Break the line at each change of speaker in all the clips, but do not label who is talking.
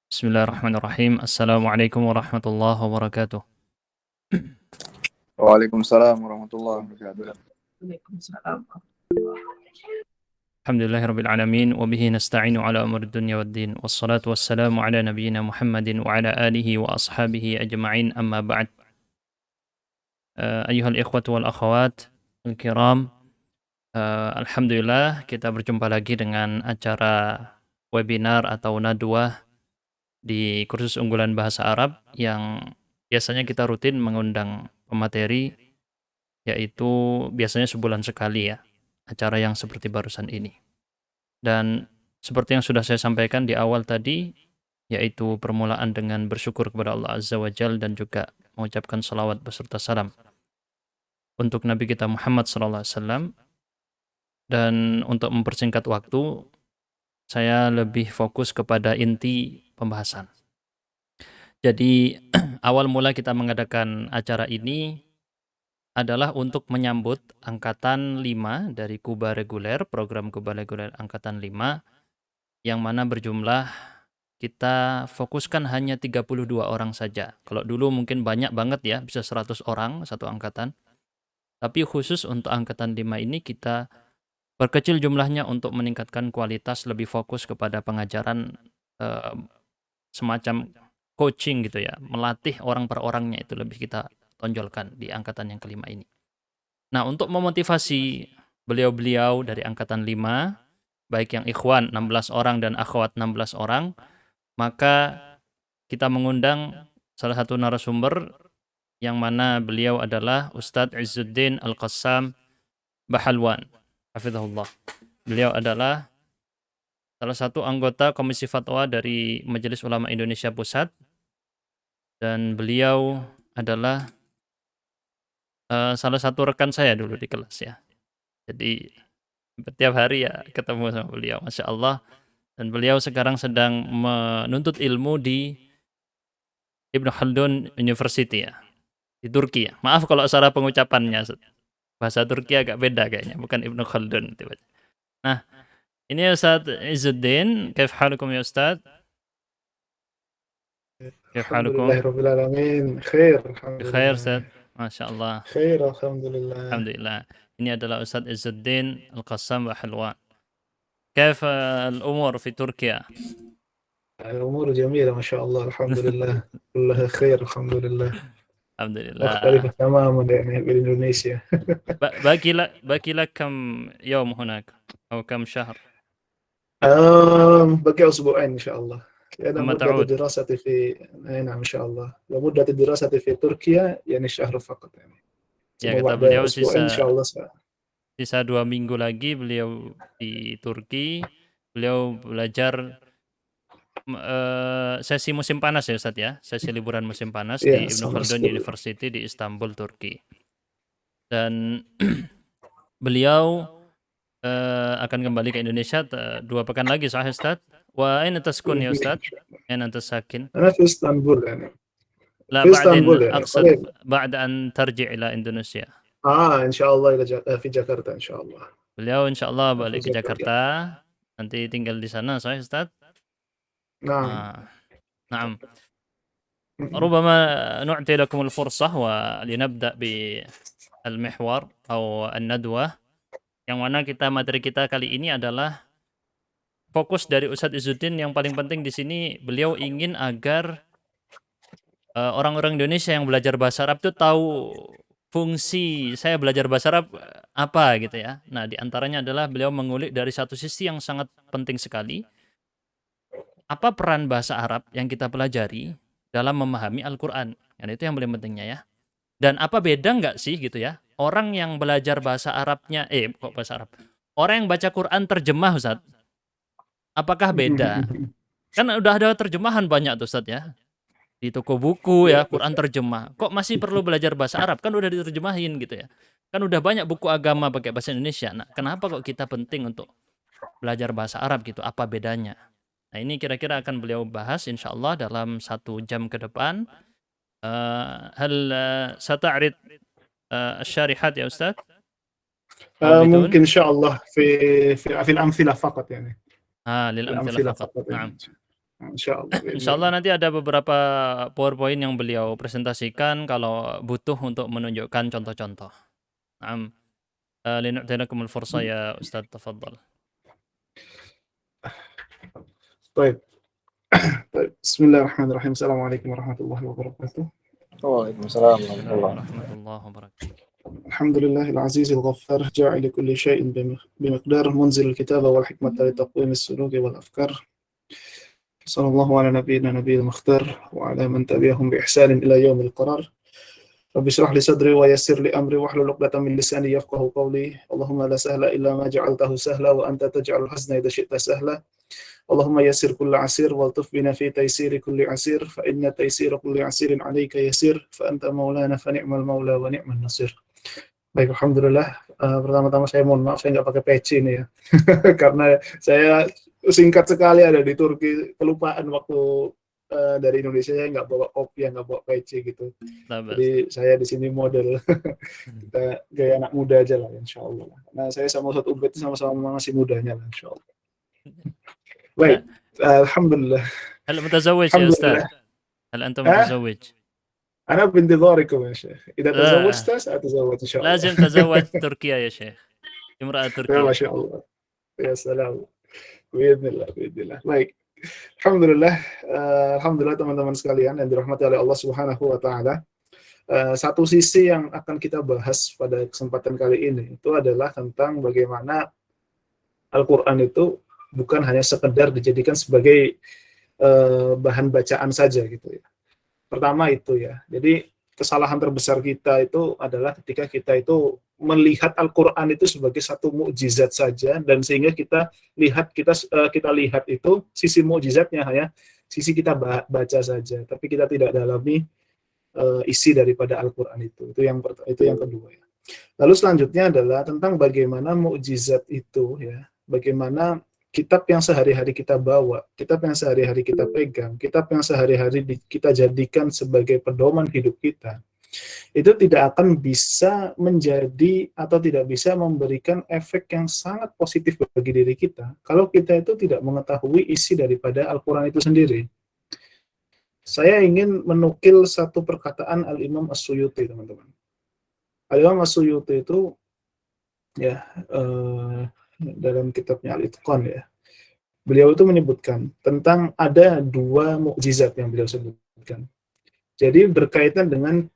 Bismillahirrahmanirrahim. Assalamualaikum warahmatullahi wabarakatuh.
Waalaikumsalam warahmatullahi wabarakatuh.
Alhamdulillahirabbil alamin wa bihi nasta'inu ala umuri dunya waddin. Wassalatu wassalamu ala nabiyyina Muhammadin wa ala alihi wa ashabihi ajma'in. Amma ba'd. Ayyuhal ikhwatu wal akhawat al-kiram. Alhamdulillah kita berjumpa lagi dengan acara webinar atau nadwah di kursus unggulan bahasa Arab yang biasanya kita rutin mengundang pemateri, yaitu biasanya sebulan sekali ya, acara yang seperti barusan ini. Dan seperti yang sudah saya sampaikan di awal tadi, yaitu permulaan dengan bersyukur kepada Allah Azza wa Jal dan juga mengucapkan salawat beserta salam untuk Nabi kita Muhammad SAW. Dan untuk mempersingkat waktu, saya lebih fokus kepada inti pembahasan. Jadi awal mula kita mengadakan acara ini adalah untuk menyambut angkatan 5 dari Kuba Reguler, program Kuba Reguler angkatan 5, yang mana berjumlah kita fokuskan hanya 32 orang saja. Kalau dulu mungkin banyak banget ya, bisa 100 orang satu angkatan. Tapi khusus untuk angkatan 5 ini kita perkecil jumlahnya untuk meningkatkan kualitas, lebih fokus kepada pengajaran semacam coaching gitu ya, melatih orang per orangnya itu lebih kita tonjolkan di angkatan yang kelima ini. Nah, untuk memotivasi beliau-beliau dari angkatan 5, baik yang ikhwan 16 orang dan akhwat 16 orang, maka kita mengundang salah satu narasumber yang mana beliau adalah Ustadz Izzuddin Al-Qassam Bahalwan, hafizahullah. Beliau adalah salah satu anggota Komisi Fatwa dari Majelis Ulama Indonesia Pusat, dan beliau adalah salah satu rekan saya dulu di kelas ya. Jadi setiap hari ya ketemu sama beliau, Masya Allah. Dan beliau sekarang sedang menuntut ilmu di Ibnu Khaldun University ya, di Turki ya. Maaf kalau salah pengucapannya, bahasa Turki agak beda kayaknya, bukan Ibnu Khaldun. Nah, ini Ustaz Izzuddin, kaif halukum ya Ustaz? Kaif halukum?
Alhamdulillahirrabbilalamin. Khair,
Bikhair
alhamdulillah.
Ustaz, Masya Allah.
Khair, alhamdulillah.
Alhamdulillah. Ini adalah Ustaz Izzuddin Al-Qassam Bahalwan. كيف الأمور في تركيا؟
الأمور جميلة ما شاء الله، الحمد لله. كلها خير الحمد لله.
الحمد لله.
مختلفة تماما يعني بإندونيسيا.
باقي لك كم يوم هناك أو كم شهر؟
بقي أسبوعين إن شاء الله. لأن
ثم
مدة
تعود.
دراستي نعم إن شاء الله. ومدة دراستي في تركيا يعني شهر فقط يعني.
Ya,
ثم
kata
بعد
beliau
أسبوعين إن شاء الله
sisa 2 minggu lagi beliau di Turki. Beliau belajar sesi musim panas ya Ustaz ya, sesi liburan musim panas di Ibnu
summer
Khaldun
school.
University di Istanbul, Turki. Dan beliau akan kembali ke Indonesia 2 pekan lagi sahih Ustaz. Wa aina taskun ya Ustaz? Aina anta sakin?
أنا في اسطنبول يعني.
لا
في
بعدين
اسطنبول يعني
أقصد
قريب.
بعد أن ترجع إلى إندونيسيا.
إن شاء الله في جاكرتا إن شاء الله.
Beliau insya Allah
في
balik ke
جاكرتا.
Jakarta, nanti tinggal di sana sahih Ustaz?
نعم.
نعم. ربما نعطي لكم الفرصة ولنبدأ بالمحور أو الندوة, yang mana materi kita kali ini adalah fokus dari Ustadz Izzuddin. Yang paling penting di sini beliau ingin agar orang-orang Indonesia yang belajar bahasa Arab itu tahu fungsi saya belajar bahasa Arab apa gitu ya. Nah, di antaranya adalah beliau mengulik dari satu sisi yang sangat penting sekali, apa peran bahasa Arab yang kita pelajari dalam memahami Al-Quran. Dan itu yang paling pentingnya ya. Dan apa beda nggak sih gitu ya, orang yang belajar bahasa Arabnya, kok bahasa Arab, orang yang baca Quran terjemah Ustaz, apakah beda? Kan udah ada terjemahan banyak tuh Ustaz ya, di toko buku ya, Quran terjemah. Kok masih perlu belajar bahasa Arab? Kan udah diterjemahin gitu ya. Kan udah banyak buku agama pakai bahasa Indonesia. Nah, kenapa kok kita penting untuk belajar bahasa Arab gitu? Apa bedanya? Nah, ini kira-kira akan beliau bahas insya Allah dalam 1 jam ke depan. هل ستعرض الشارحات يا أستاذ؟
ممكن إن شاء الله في الأمثلة فقط يعني.
للأمثلة فقط. نعم.
Insyaallah
Insyaallah
biidznillah.
nanti ada beberapa PowerPoint yang beliau presentasikan kalau butuh untuk menunjukkan contoh-contoh. Naam. لنعطيكم الفرصة يا أستاذ تفضل.
Baik. Baik. Bismillahirrahmanirrahim. Assalamualaikum warahmatullahi wabarakatuh.
Waalaikumsalam
السلام
warahmatullahi
ورحمة الله وبركاته.
Alhamdulillahil azizil ghaffar ja'ili kulli syai'in bimiqdar munzilil kitaba wal hikmata li taqwimis suluki wal afkar. Sallallahu ala nabiyyina nabiyil mukhtar wa ala man tabi'ahum bi ihsanin ila yaumil qarar. Rabbi shrah li sadri wa yassir li amri wahlul 'uqdatam min lisani yafqahu qawli. Allahumma la sahla illa ma ja'altahu sahla wa anta taj'alul hazna idza syi'ta sahla. Allahumma yassir kulla 'asir waltuf bina fi taysiri kulli 'asir fa inna taysira kulli 'asirin 'alaika yasir fa anta maulana fa ni'mal maula wa ni'man nasir. Baik, alhamdulillah. Pertama-tama saya mohon maaf saya nggak pakai peci ini ya, karena saya singkat sekali ada di Turki, kelupaan waktu dari Indonesia saya nggak bawa kopi, nggak bawa peci gitu.
لا بأس.
Jadi saya di sini model kita gaya anak muda aja lah, insya Allah. Nah saya sama Ustadz Ubed itu sama-sama masih mudanya lah, insya Allah. Baik, alhamdulillah.
هل متزوج يا أستاذ؟
Alhamdulillah.
هل أنت متزوج؟
أنا بانتظاركم يا شيخ. إذا
لا
تزوجت سأتزوج إن شاء الله.
لازم تزوج تركيا يا شيخ. امرأة
Ya
تركية.
Masya Allah. Ya salam. Bismillah, bismillah. Baik. Alhamdulillah, alhamdulillah teman-teman sekalian yang dirahmati oleh Allah Subhanahu wa taala. Satu sisi yang akan kita bahas pada kesempatan kali ini itu adalah tentang bagaimana Al-Qur'an itu bukan hanya sekedar dijadikan sebagai bahan bacaan saja gitu ya. Pertama itu ya. Jadi kesalahan terbesar kita itu adalah ketika kita itu melihat Al-Qur'an itu sebagai satu mukjizat saja, dan sehingga kita lihat itu sisi mukjizatnya hanya sisi kita baca saja, tapi kita tidak dalami isi daripada Al-Qur'an itu. Itu yang kedua ya. Lalu selanjutnya adalah tentang bagaimana mukjizat itu ya, bagaimana kitab yang sehari-hari kita bawa, kitab yang sehari-hari kita pegang, kitab yang sehari-hari kita jadikan sebagai pedoman hidup kita, itu tidak akan bisa menjadi atau tidak bisa memberikan efek yang sangat positif bagi diri kita kalau kita itu tidak mengetahui isi daripada Al-Quran itu sendiri. Saya ingin menukil satu perkataan Al-Imam As-Suyuti, teman-teman. Al-Imam As-Suyuti itu ya dalam kitabnya Al-Itqan ya, beliau itu menyebutkan tentang ada dua mukjizat yang beliau sebutkan. Jadi berkaitan dengan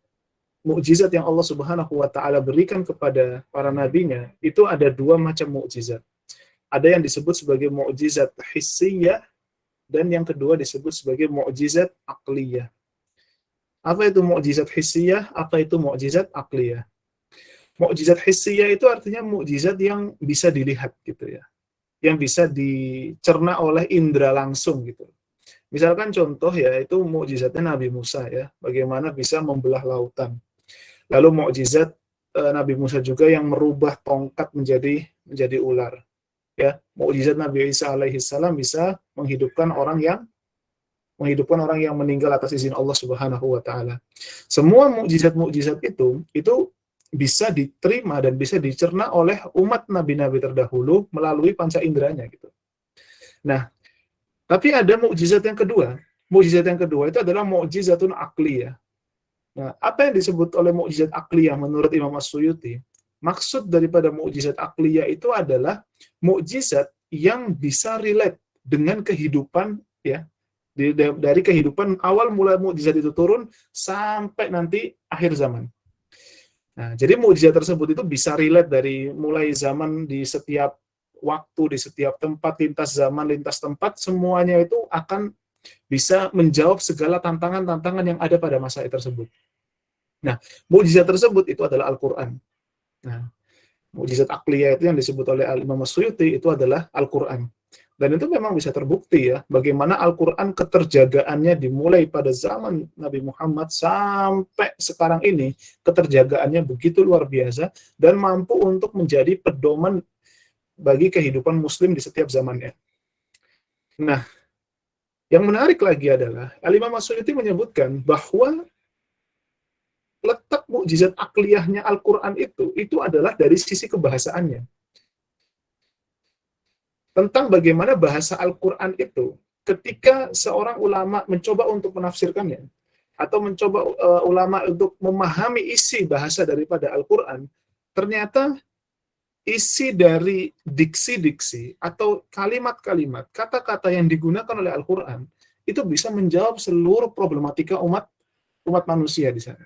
mukjizat yang Allah Subhanahu wa taala berikan kepada para nabinya, itu ada dua macam mukjizat. Ada yang disebut sebagai mukjizat hissiyah dan yang kedua disebut sebagai mukjizat aqliyah. Apa itu mukjizat hissiyah? Apa itu mukjizat aqliyah? Mukjizat hissiyah itu artinya mukjizat yang bisa dilihat gitu ya, yang bisa dicerna oleh indera langsung gitu. Misalkan contoh ya, itu mukjizatnya Nabi Musa ya, bagaimana bisa membelah lautan. Lalu mukjizat Nabi Musa juga yang merubah tongkat menjadi ular. Ya, mukjizat Nabi Isa alaihi salam bisa menghidupkan orang yang meninggal atas izin Allah Subhanahu wa taala. Semua mukjizat-mukjizat itu bisa diterima dan bisa dicerna oleh umat nabi-nabi terdahulu melalui panca inderanya gitu. Nah, tapi ada mukjizat yang kedua. Mukjizat yang kedua itu adalah mukjizatun aqliyah. Nah, apa yang disebut oleh mukjizat aqliyah menurut Imam As-Suyuti? Maksud daripada mukjizat aqliyah itu adalah mukjizat yang bisa relate dengan kehidupan ya, dari kehidupan awal mulai mukjizat itu turun sampai nanti akhir zaman. Nah, jadi mukjizat tersebut itu bisa relate dari mulai zaman, di setiap waktu, di setiap tempat, lintas zaman, lintas tempat, semuanya itu akan bisa menjawab segala tantangan-tantangan yang ada pada masa tersebut. Nah, mukjizat tersebut itu adalah Al-Quran. Nah, mukjizat aqliyah itu yang disebut oleh Imam As-Suyuti itu adalah Al-Quran. Dan itu memang bisa terbukti ya, bagaimana Al-Quran keterjagaannya dimulai pada zaman Nabi Muhammad sampai sekarang ini, keterjagaannya begitu luar biasa dan mampu untuk menjadi pedoman bagi kehidupan muslim di setiap zamannya. Nah, yang menarik lagi adalah Al-Imam As-Suyuti menyebutkan bahwa letak mukjizat akliyahnya Al-Quran itu adalah dari sisi kebahasaannya. Tentang bagaimana bahasa Al-Quran itu ketika seorang ulama mencoba untuk menafsirkannya, atau mencoba ulama untuk memahami isi bahasa daripada Al-Quran, ternyata isi dari diksi-diksi atau kalimat-kalimat, kata-kata yang digunakan oleh Al-Quran, itu bisa menjawab seluruh problematika umat manusia di sana.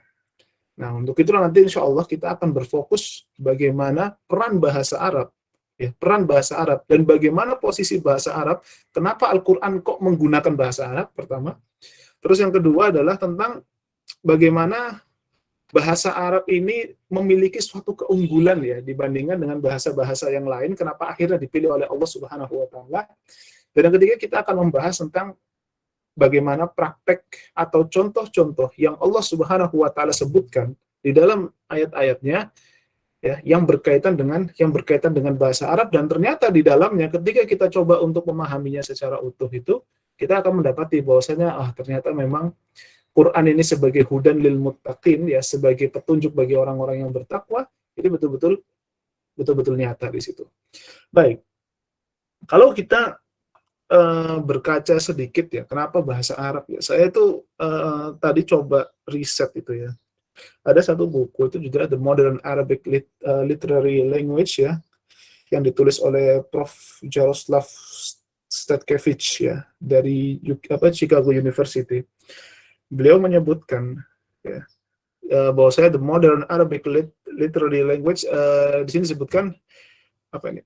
Nah, untuk itulah nanti insya Allah kita akan berfokus bagaimana peran bahasa Arab, ya, peran bahasa Arab, dan bagaimana posisi bahasa Arab, kenapa Al-Quran kok menggunakan bahasa Arab, pertama. Terus yang kedua adalah tentang bagaimana bahasa Arab ini memiliki suatu keunggulan ya dibandingkan dengan bahasa-bahasa yang lain, kenapa akhirnya dipilih oleh Allah Subhanahu wa taala. Dan yang ketiga kita akan membahas tentang bagaimana praktek atau contoh-contoh yang Allah Subhanahu wa taala sebutkan di dalam ayat-ayatnya ya yang berkaitan dengan bahasa Arab, dan ternyata di dalamnya ketika kita coba untuk memahaminya secara utuh itu kita akan mendapati bahwasanya ternyata memang Quran ini sebagai hudan lil muttaqin ya, sebagai petunjuk bagi orang-orang yang bertakwa, ini betul-betul nyata di situ. Baik. Kalau kita berkaca sedikit ya, kenapa bahasa Arab ya? Saya itu tadi coba riset itu ya. Ada satu buku itu juga, The Modern Arabic Literary Language ya, yang ditulis oleh Prof. Jaroslav Statkevich ya dari Chicago University. Beliau menyebutkan ya, bahwasanya The Modern Arabic Literary Language di sini disebutkan apa ini?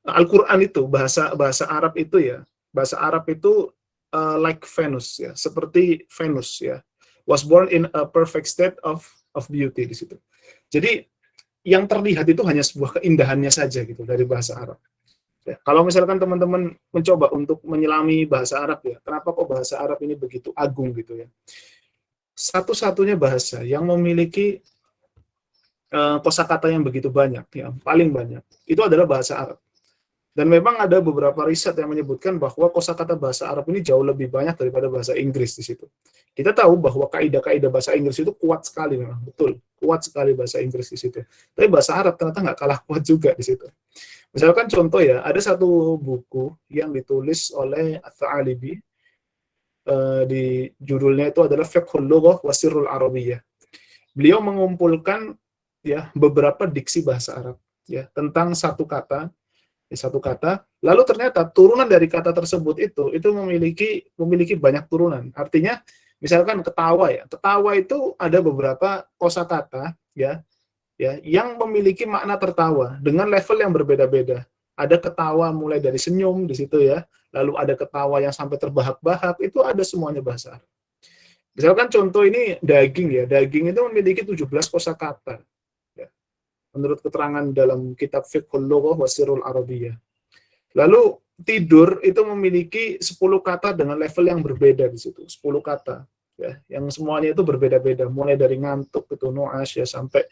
Al-Quran itu bahasa Arab itu ya, bahasa Arab itu like Venus ya, seperti Venus ya, was born in a perfect state of beauty di situ. Jadi yang terlihat itu hanya sebuah keindahannya saja gitu dari bahasa Arab. Ya, kalau misalkan teman-teman mencoba untuk menyelami bahasa Arab ya, kenapa kok bahasa Arab ini begitu agung gitu ya? Satu-satunya bahasa yang memiliki kosakata yang begitu banyak, ya, paling banyak, itu adalah bahasa Arab. Dan memang ada beberapa riset yang menyebutkan bahwa kosakata bahasa Arab ini jauh lebih banyak daripada bahasa Inggris di situ. Kita tahu bahwa kaidah-kaidah bahasa Inggris itu kuat sekali memang, betul, kuat sekali bahasa Inggris di situ. Tapi bahasa Arab ternyata nggak kalah kuat juga di situ. Misalkan contoh ya, ada satu buku yang ditulis oleh Ats-Tsa'alibi, di judulnya itu adalah Fiqhul Lughah wa Sirrul Arabiyyah. Beliau mengumpulkan ya beberapa diksi bahasa Arab ya tentang satu kata, lalu ternyata turunan dari kata tersebut itu memiliki banyak turunan. Artinya misalkan ketawa ya, ketawa itu ada beberapa kosakata ya yang memiliki makna tertawa dengan level yang berbeda-beda. Ada ketawa mulai dari senyum di situ ya, lalu ada ketawa yang sampai terbahak-bahak, itu ada semuanya bahasa Arab. Misalkan contoh ini daging ya, daging itu memiliki 17 kosakata. Menurut keterangan dalam kitab Fiqhul Lughah wa Sirrul Arabiyyah. Lalu tidur itu memiliki 10 kata dengan level yang berbeda di situ, 10 kata ya, yang semuanya itu berbeda-beda, mulai dari ngantuk itu nu'as ya sampai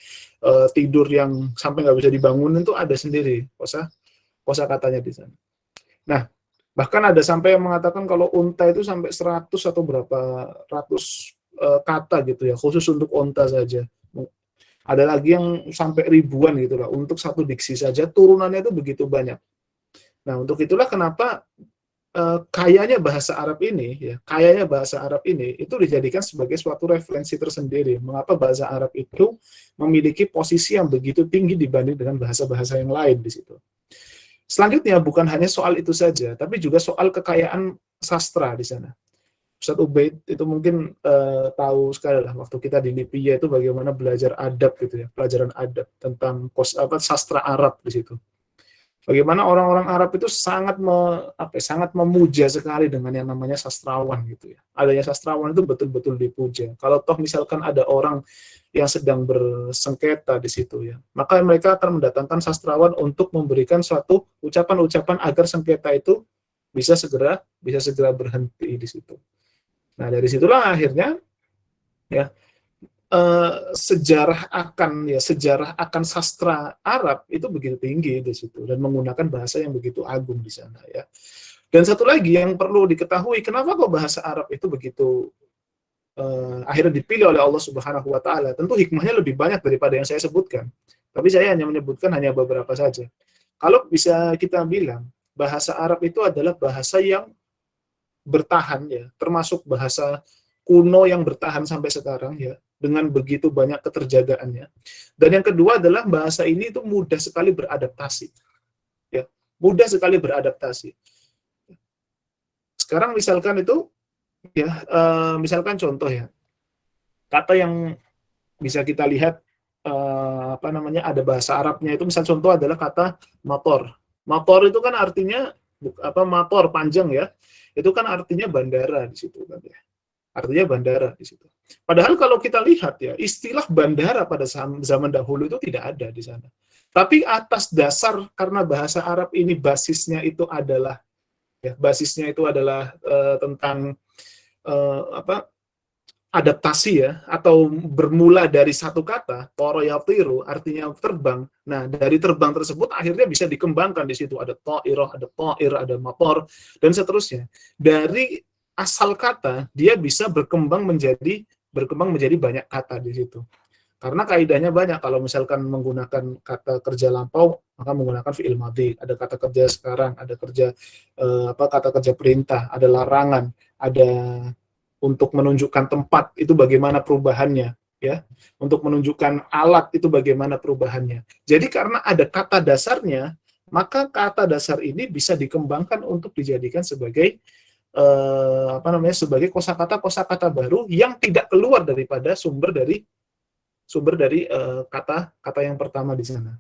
tidur yang sampai nggak bisa dibangun itu ada sendiri kosa katanya di sana. Nah, bahkan ada sampai yang mengatakan kalau unta itu sampai 100 atau berapa ratus kata gitu ya, khusus untuk unta saja. Ada lagi yang sampai ribuan gitu lah, untuk satu diksi saja turunannya itu begitu banyak. Nah, untuk itulah kenapa kayanya bahasa Arab ini itu dijadikan sebagai suatu referensi tersendiri. Mengapa bahasa Arab itu memiliki posisi yang begitu tinggi dibanding dengan bahasa-bahasa yang lain di situ. Selanjutnya bukan hanya soal itu saja, tapi juga soal kekayaan sastra di sana. Ustaz Ubaid itu mungkin tahu sekali lah waktu kita di Libya itu bagaimana belajar adab gitu ya, pelajaran adab tentang sastra Arab di situ. Bagaimana orang-orang Arab itu sangat memuja sekali dengan yang namanya sastrawan gitu ya. Adanya sastrawan itu betul-betul dipuja. Kalau toh misalkan ada orang yang sedang bersengketa di situ ya, maka mereka akan mendatangkan sastrawan untuk memberikan suatu ucapan-ucapan agar sengketa itu bisa segera berhenti di situ. Nah, dari situlah akhirnya ya sejarah akan sastra Arab itu begitu tinggi di situ dan menggunakan bahasa yang begitu agung di sana ya. Dan satu lagi yang perlu diketahui, kenapa kok bahasa Arab itu begitu akhirnya dipilih oleh Allah Subhanahu wa taala. Tentu hikmahnya lebih banyak daripada yang saya sebutkan. Tapi saya hanya menyebutkan hanya beberapa saja. Kalau bisa kita bilang bahasa Arab itu adalah bahasa yang bertahan ya, termasuk bahasa kuno yang bertahan sampai sekarang ya, dengan begitu banyak keterjagaannya. Dan yang kedua adalah bahasa ini itu mudah sekali beradaptasi. Ya, mudah sekali beradaptasi. Sekarang misalkan itu ya, misalkan contoh ya, kata yang bisa kita lihat apa namanya, ada bahasa Arabnya itu, misal contoh adalah kata motor. Motor itu kan artinya motor panjang ya. Itu kan artinya bandara di situ kan ya. Artinya bandara di situ. Padahal kalau kita lihat ya, istilah bandara pada zaman dahulu itu tidak ada di sana. Tapi atas dasar karena bahasa Arab ini basisnya itu adalah tentang apa, adaptasi ya, atau bermula dari satu kata, toro yatiru, artinya terbang. Nah, dari terbang tersebut akhirnya bisa dikembangkan di situ. Ada ta'irah, ada ta'ir, ada motor, dan seterusnya. Dari asal kata, dia bisa berkembang menjadi banyak kata di situ. Karena kaidahnya banyak. Kalau misalkan menggunakan kata kerja lampau, maka menggunakan fi'il madhi. Ada kata kerja sekarang, ada kerja kata kerja perintah, ada larangan, ada untuk menunjukkan tempat itu bagaimana perubahannya, ya. Untuk menunjukkan alat itu bagaimana perubahannya. Jadi karena ada kata dasarnya, maka kata dasar ini bisa dikembangkan untuk dijadikan sebagai sebagai kosakata baru yang tidak keluar daripada sumber dari kata yang pertama di sana.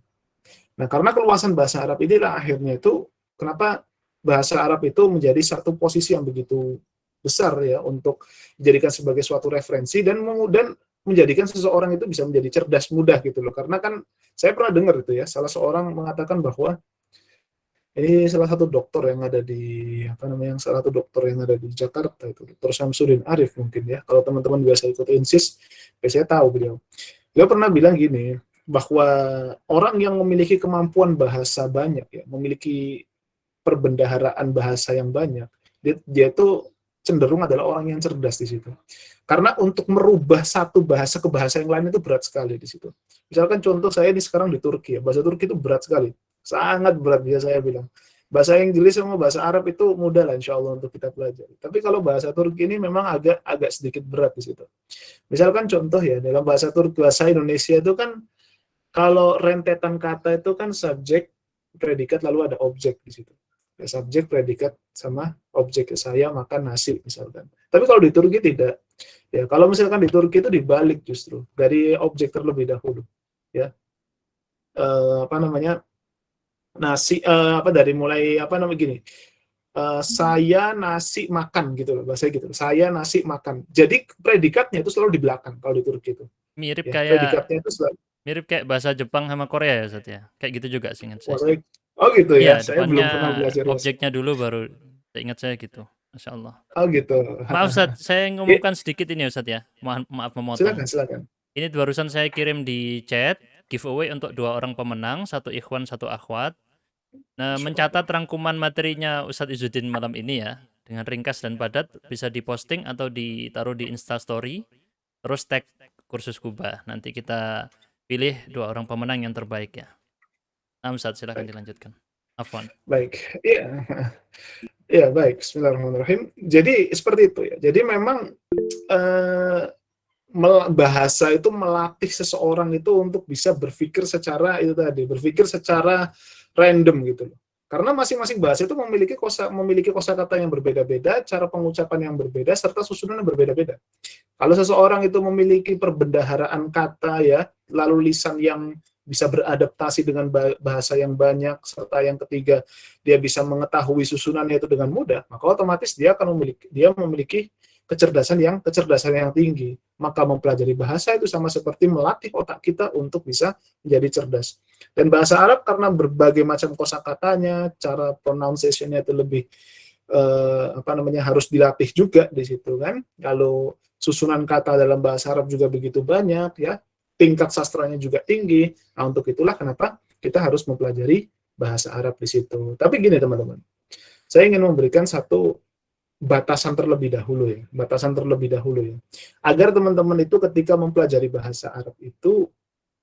Nah, karena keluasan bahasa Arab inilah akhirnya itu kenapa bahasa Arab itu menjadi satu posisi yang begitu besar ya, untuk dijadikan sebagai suatu referensi dan menjadikan seseorang itu bisa menjadi cerdas mudah gitu loh. Karena kan saya pernah dengar itu ya, salah seorang mengatakan bahwa ini salah satu dokter yang ada di salah satu dokter yang ada di Jakarta itu, Dr. Syamsuddin Arif mungkin ya. Kalau teman-teman biasa ikut INSIS, biasanya tahu beliau. Beliau pernah bilang gini, bahwa orang yang memiliki kemampuan bahasa banyak ya, memiliki perbendaharaan bahasa yang banyak, dia tuh cenderung adalah orang yang cerdas di situ. Karena untuk merubah satu bahasa ke bahasa yang lain itu berat sekali di situ. Misalkan contoh saya ini sekarang di Turki ya, bahasa Turki itu berat sekali, sangat berat dia saya bilang. Bahasa Inggris sama bahasa Arab itu mudah lah insya Allah untuk kita pelajari. Tapi kalau bahasa Turki ini memang agak sedikit berat di situ. Misalkan contoh ya, dalam bahasa Turki, bahasa Indonesia itu kan kalau rentetan kata itu kan subjek, predikat, lalu ada objek di situ. Ya, subjek, predikat, sama objek. Saya makan nasi misalkan. Tapi kalau di Turki tidak. Ya, kalau misalkan di Turki itu dibalik justru, dari objek terlebih dahulu. Ya, nasi dari mulai gini. Saya nasi makan gitu loh, bahasa gitu. Saya nasi makan. Jadi predikatnya itu selalu di belakang kalau di Turki itu.
Mirip
Ya,
kayak
predikatnya itu selalu.
mirip kayak bahasa Jepang sama Korea ya, Ustaz ya? Kayak gitu juga seingat saya.
Oh gitu ya,
Iya,
saya belum pernah
depannya
belajar bahasa.
objeknya dulu baru, seingat saya gitu. Masya Allah.
Oh gitu.
Maaf Ustaz, saya ngumumkan sedikit ini Ustaz ya. Maaf memotong.
Silakan.
Ini barusan saya kirim di chat, giveaway untuk 2 orang pemenang, 1 ikhwan, 1 akhwat. Nah, mencatat rangkuman materinya Ustadz Izzuddin malam ini ya, dengan ringkas dan padat, bisa diposting atau ditaruh di Instastory, terus tag kursus Kuba. Nanti kita pilih 2 orang pemenang yang terbaik ya. Nah, Ustadz silakan dilanjutkan. Afwan.
Baik, iya. Ya, baik. Bismillahirrahmanirrahim. Jadi seperti itu ya. Jadi memang bahasa itu melatih seseorang itu untuk bisa berpikir secara random gitu loh. Karena masing-masing bahasa itu memiliki kosakata yang berbeda-beda, cara pengucapan yang berbeda, serta susunan yang berbeda-beda. Kalau seseorang itu memiliki perbendaharaan kata ya, lalu lisan yang bisa beradaptasi dengan bahasa yang banyak, serta yang ketiga dia bisa mengetahui susunannya itu dengan mudah, maka otomatis dia memiliki kecerdasan yang tinggi. Maka mempelajari bahasa itu sama seperti melatih otak kita untuk bisa menjadi cerdas. Dan bahasa Arab karena berbagai macam kosakatanya, cara pronunciation-nya itu lebih harus dilatih juga di situ kan. Lalu susunan kata dalam bahasa Arab juga begitu banyak ya. Tingkat sastranya juga tinggi. Nah, untuk itulah kenapa kita harus mempelajari bahasa Arab di situ. Tapi gini teman-teman, saya ingin memberikan satu batasan terlebih dahulu ya, agar teman-teman itu ketika mempelajari bahasa Arab itu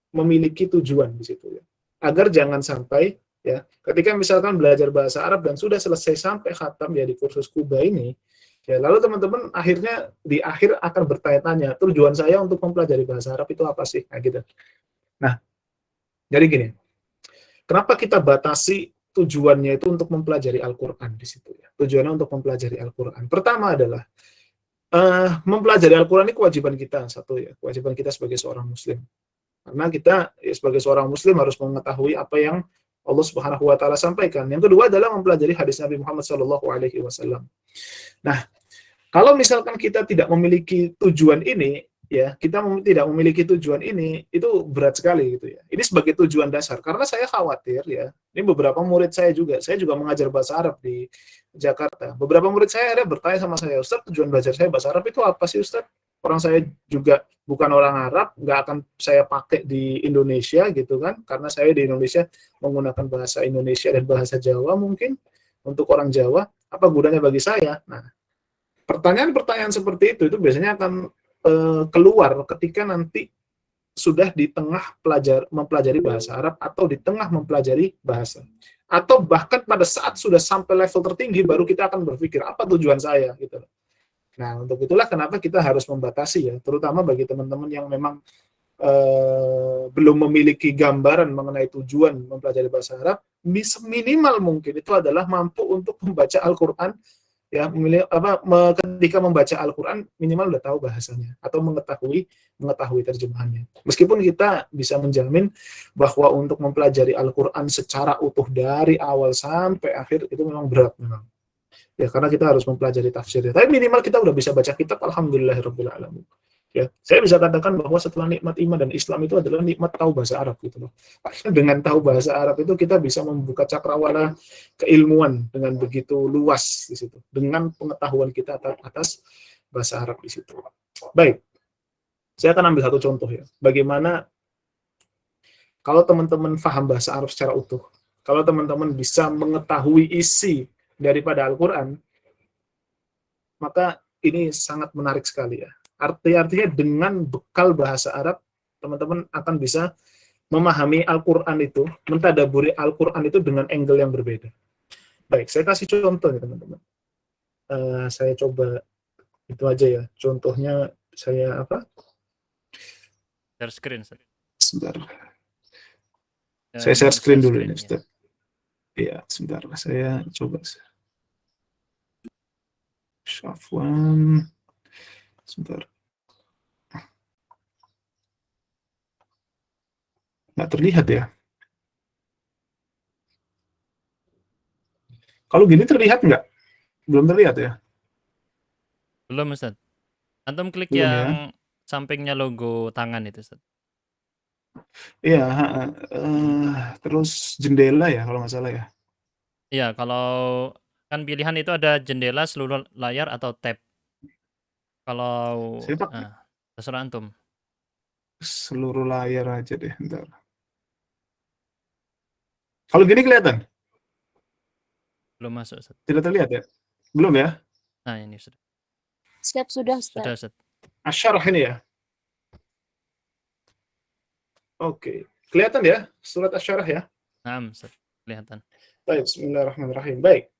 memiliki tujuan di situ ya. Agar jangan sampai ya, ketika misalkan belajar bahasa Arab dan sudah selesai sampai khatam ya di kursus Kuba ini, Ya, lalu teman-teman akhirnya di akhir akan bertanya-tanya, tujuan saya untuk mempelajari bahasa Arab itu apa sih? Nah, gitu. Nah, jadi gini, kenapa kita batasi tujuannya itu untuk mempelajari Al-Quran di situ ya? Tujuannya untuk mempelajari Al-Quran. Pertama adalah mempelajari Al-Quran ini kewajiban kita, satu ya, kewajiban kita sebagai seorang Muslim. Karena kita ya, sebagai seorang Muslim harus mengetahui apa yang Allah Subhanahu Wa Taala sampaikan. Yang kedua adalah mempelajari hadis Nabi Muhammad Shallallahu Alaihi Wasallam. Nah, kalau misalkan kita tidak memiliki tujuan ini, ya kita tidak memiliki tujuan ini, itu berat sekali gitu ya. Ini sebagai tujuan dasar. Karena saya khawatir ya, ini beberapa murid saya juga mengajar bahasa Arab di Jakarta. Beberapa murid saya akhirnya bertanya sama saya, Ustaz, tujuan belajar saya bahasa Arab itu apa sih, Ustaz? Orang saya juga bukan orang Arab, nggak akan saya pakai di Indonesia gitu kan, karena saya di Indonesia menggunakan bahasa Indonesia dan bahasa Jawa mungkin, untuk orang Jawa, apa gunanya bagi saya? Nah, pertanyaan-pertanyaan seperti itu biasanya akan keluar ketika nanti sudah di tengah mempelajari bahasa Arab atau di tengah mempelajari bahasa. Atau bahkan pada saat sudah sampai level tertinggi baru kita akan berpikir apa tujuan saya gitu. Nah, untuk itulah kenapa kita harus membatasi ya, terutama bagi teman-teman yang memang belum memiliki gambaran mengenai tujuan mempelajari bahasa Arab, minimal mungkin itu adalah mampu untuk membaca Al-Quran ya, ketika membaca Al-Quran minimal udah tahu bahasanya atau mengetahui terjemahannya. Meskipun kita bisa menjamin bahwa untuk mempelajari Al-Quran secara utuh dari awal sampai akhir itu memang berat memang. Ya, karena kita harus mempelajari tafsirnya. Tapi minimal kita udah bisa baca kitab, alhamdulillahirabbil alamin. Ya, saya bisa katakan bahwa setelah nikmat iman dan Islam itu adalah nikmat tahu bahasa Arab gitu loh. Dengan tahu bahasa Arab itu kita bisa membuka cakrawala keilmuan dengan begitu luas di situ. Dengan pengetahuan kita atas bahasa Arab di situ. Baik. Saya akan ambil satu contoh ya. Bagaimana kalau teman-teman paham bahasa Arab secara utuh, kalau teman-teman bisa mengetahui isi daripada Al-Quran, maka ini sangat menarik sekali ya. Artinya dengan bekal bahasa Arab, teman-teman akan bisa memahami Al-Quran itu, mentadaburi Al-Quran itu dengan angle yang berbeda. Baik, saya kasih contoh nih teman-teman. Saya coba itu aja ya. Contohnya saya apa?
Share screen.
Sebentar. Saya share screen dulu ini, Ustaz. Iya, sebentar. Saya coba. Syafwan. Sebentar. Nggak terlihat ya. Kalau gini terlihat nggak? Belum terlihat ya?
Belum, Ustaz. Antum klik
Belum
yang
ya?
sampingnya logo tangan itu, Ustaz.
Iya, terus jendela ya kalau nggak salah ya.
Iya, kalau kan pilihan itu ada jendela, seluruh layar, atau tab. Kalau
Saya pakai
terserah antum.
seluruh layar aja deh, bentar. Kalau gini kelihatan?
Belum masuk, Ustaz.
Tidak terlihat ya? Belum ya?
Nah, ini sudah.
Siap sudah, Ustaz.
Sudah, Ustaz.
Asyarah ini ya? Oke. Kelihatan ya? Surat Asyarah ya?
Nah, Ustaz. Kelihatan.
Baik, bismillahirrahmanirrahim. Baik.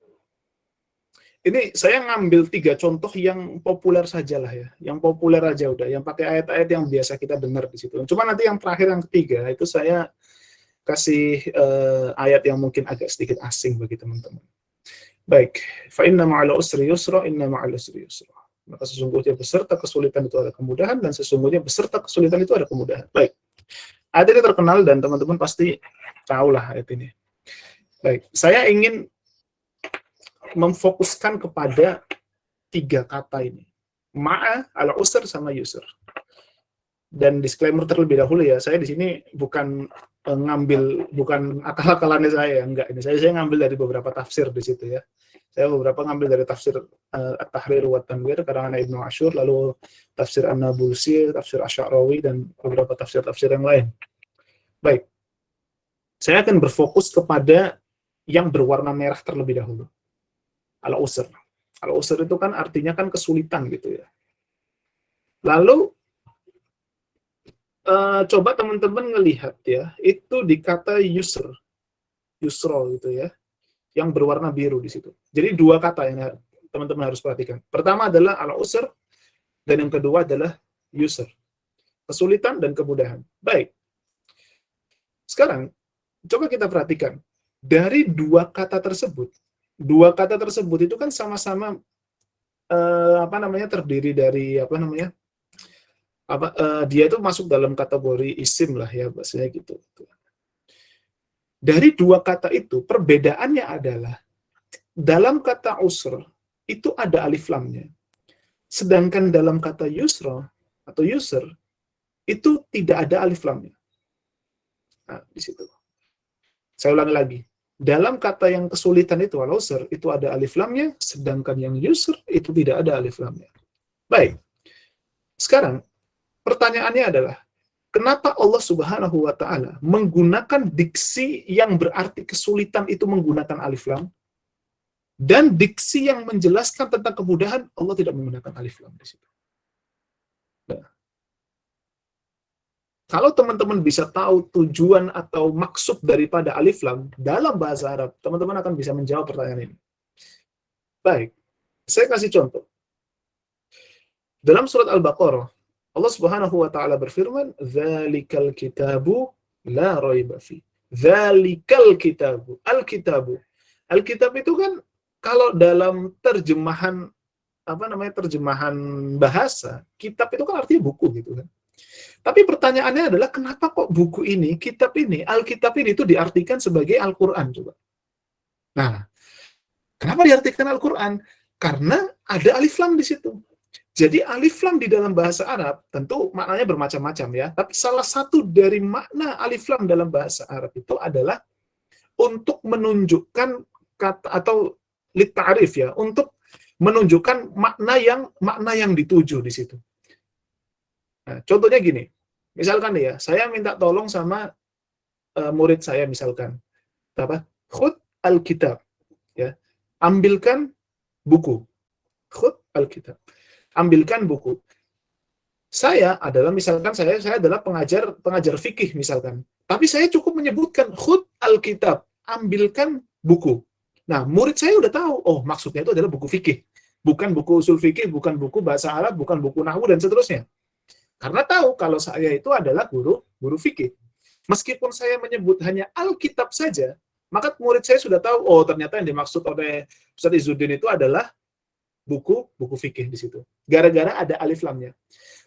Ini saya ngambil 3 contoh yang populer sajalah ya. Yang populer aja udah. Yang pakai ayat-ayat yang biasa kita dengar di situ. Cuma nanti yang terakhir, yang ketiga, itu saya kasih ayat yang mungkin agak sedikit asing bagi teman-teman. Baik. Fa inna ma'al usri yusra, inna ma'al usri yusra. Maka sesungguhnya beserta kesulitan itu ada kemudahan, dan sesungguhnya beserta kesulitan itu ada kemudahan. Baik. Ayat ini terkenal dan teman-teman pasti tahulah ayat ini. Baik. Saya ingin memfokuskan kepada 3 kata ini. Ma'a, al-usr, sama yusr. Dan disclaimer terlebih dahulu ya, saya di sini bukan bukan akal-akalannya saya, enggak. Ini saya ngambil dari beberapa tafsir di situ ya. Saya beberapa ngambil dari tafsir At-Tahrir wa Tanwir karangan Ibnu Asyur, lalu tafsir An-Nabulsi, tafsir Asy'arawi, dan beberapa tafsir-tafsir yang lain. Baik. Saya akan berfokus kepada yang berwarna merah terlebih dahulu. Al-usr. Al-usr itu kan artinya kan kesulitan gitu ya. Lalu coba teman-teman ngelihat ya, itu di kata yusro gitu ya, yang berwarna biru di situ. Jadi 2 kata yang teman-teman harus perhatikan. Pertama adalah al-usr, dan yang kedua adalah yusr. Kesulitan dan kemudahan. Baik. Sekarang, coba kita perhatikan. Dari dua kata tersebut itu kan sama-sama terdiri dari dia itu masuk dalam kategori isim lah ya, bahasanya gitu. Dari dua kata itu, perbedaannya adalah dalam kata usr itu ada alif lamnya. Sedangkan dalam kata yusra atau yusr itu tidak ada alif lamnya. Nah, di situ. Saya ulangi lagi. Dalam kata yang kesulitan itu al-usr itu ada alif lamnya, sedangkan yang yusr itu tidak ada alif lamnya. Baik. Sekarang pertanyaannya adalah, kenapa Allah Subhanahu wa taala menggunakan diksi yang berarti kesulitan itu menggunakan alif lam, dan diksi yang menjelaskan tentang kemudahan Allah tidak menggunakan alif lam di situ? Nah, kalau teman-teman bisa tahu tujuan atau maksud daripada alif lam dalam bahasa Arab, teman-teman akan bisa menjawab pertanyaan ini. Baik, saya kasih contoh. Dalam surat Al-Baqarah, Allah Subhanahu wa taala berfirman, "Dzalikal kitabu la raiba fi." Dzalikal kitabu, al-kitabu. Al-kitab itu kan kalau dalam terjemahan terjemahan bahasa, kitab itu kan artinya buku gitu kan. Tapi pertanyaannya adalah, kenapa kok buku ini, kitab ini, Alkitab ini itu diartikan sebagai Al-Quran coba? Nah, kenapa diartikan Al-Quran? Karena ada alif lam di situ. Jadi alif lam di dalam bahasa Arab tentu maknanya bermacam-macam ya. Tapi salah satu dari makna alif lam dalam bahasa Arab itu adalah untuk menunjukkan kata atau litta'rif ya, untuk menunjukkan makna yang dituju di situ. Nah, contohnya gini, misalkan ya, saya minta tolong sama murid saya misalkan, khud al-kitab, ya, ambilkan buku, khud al-kitab, ambilkan buku. Saya adalah misalkan saya adalah pengajar fikih misalkan, tapi saya cukup menyebutkan khud al-kitab, ambilkan buku. Nah, murid saya udah tahu, oh maksudnya itu adalah buku fikih, bukan buku usul fikih, bukan buku bahasa Arab, bukan buku nahwu dan seterusnya. Karena tahu kalau saya itu adalah guru fikih. Meskipun saya menyebut hanya Alkitab saja, maka murid saya sudah tahu, oh ternyata yang dimaksud oleh Ustaz Izzuddin itu adalah buku fikih di situ. Gara-gara ada alif lamnya.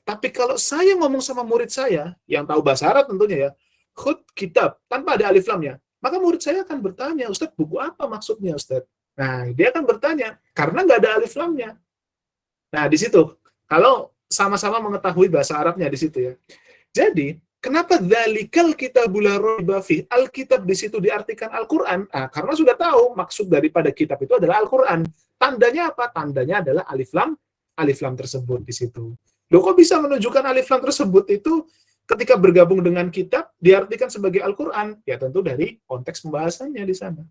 Tapi kalau saya ngomong sama murid saya, yang tahu bahasa Arab tentunya ya, khud kitab, tanpa ada alif lamnya, maka murid saya akan bertanya, Ustaz, buku apa maksudnya, Ustaz? Nah, dia akan bertanya, karena nggak ada alif lamnya. Nah, di situ, kalau sama-sama mengetahui bahasa Arabnya di situ ya. Jadi, kenapa dzalikal kitabul la raiba fi? Alkitab di situ diartikan Al-Qur'an? Nah, karena sudah tahu maksud daripada kitab itu adalah Al-Qur'an. Tandanya apa? Tandanya adalah alif lam tersebut di situ. Loh, kok bisa menunjukkan alif lam tersebut itu ketika bergabung dengan kitab diartikan sebagai Al-Qur'an? Ya tentu dari konteks pembahasannya di sana.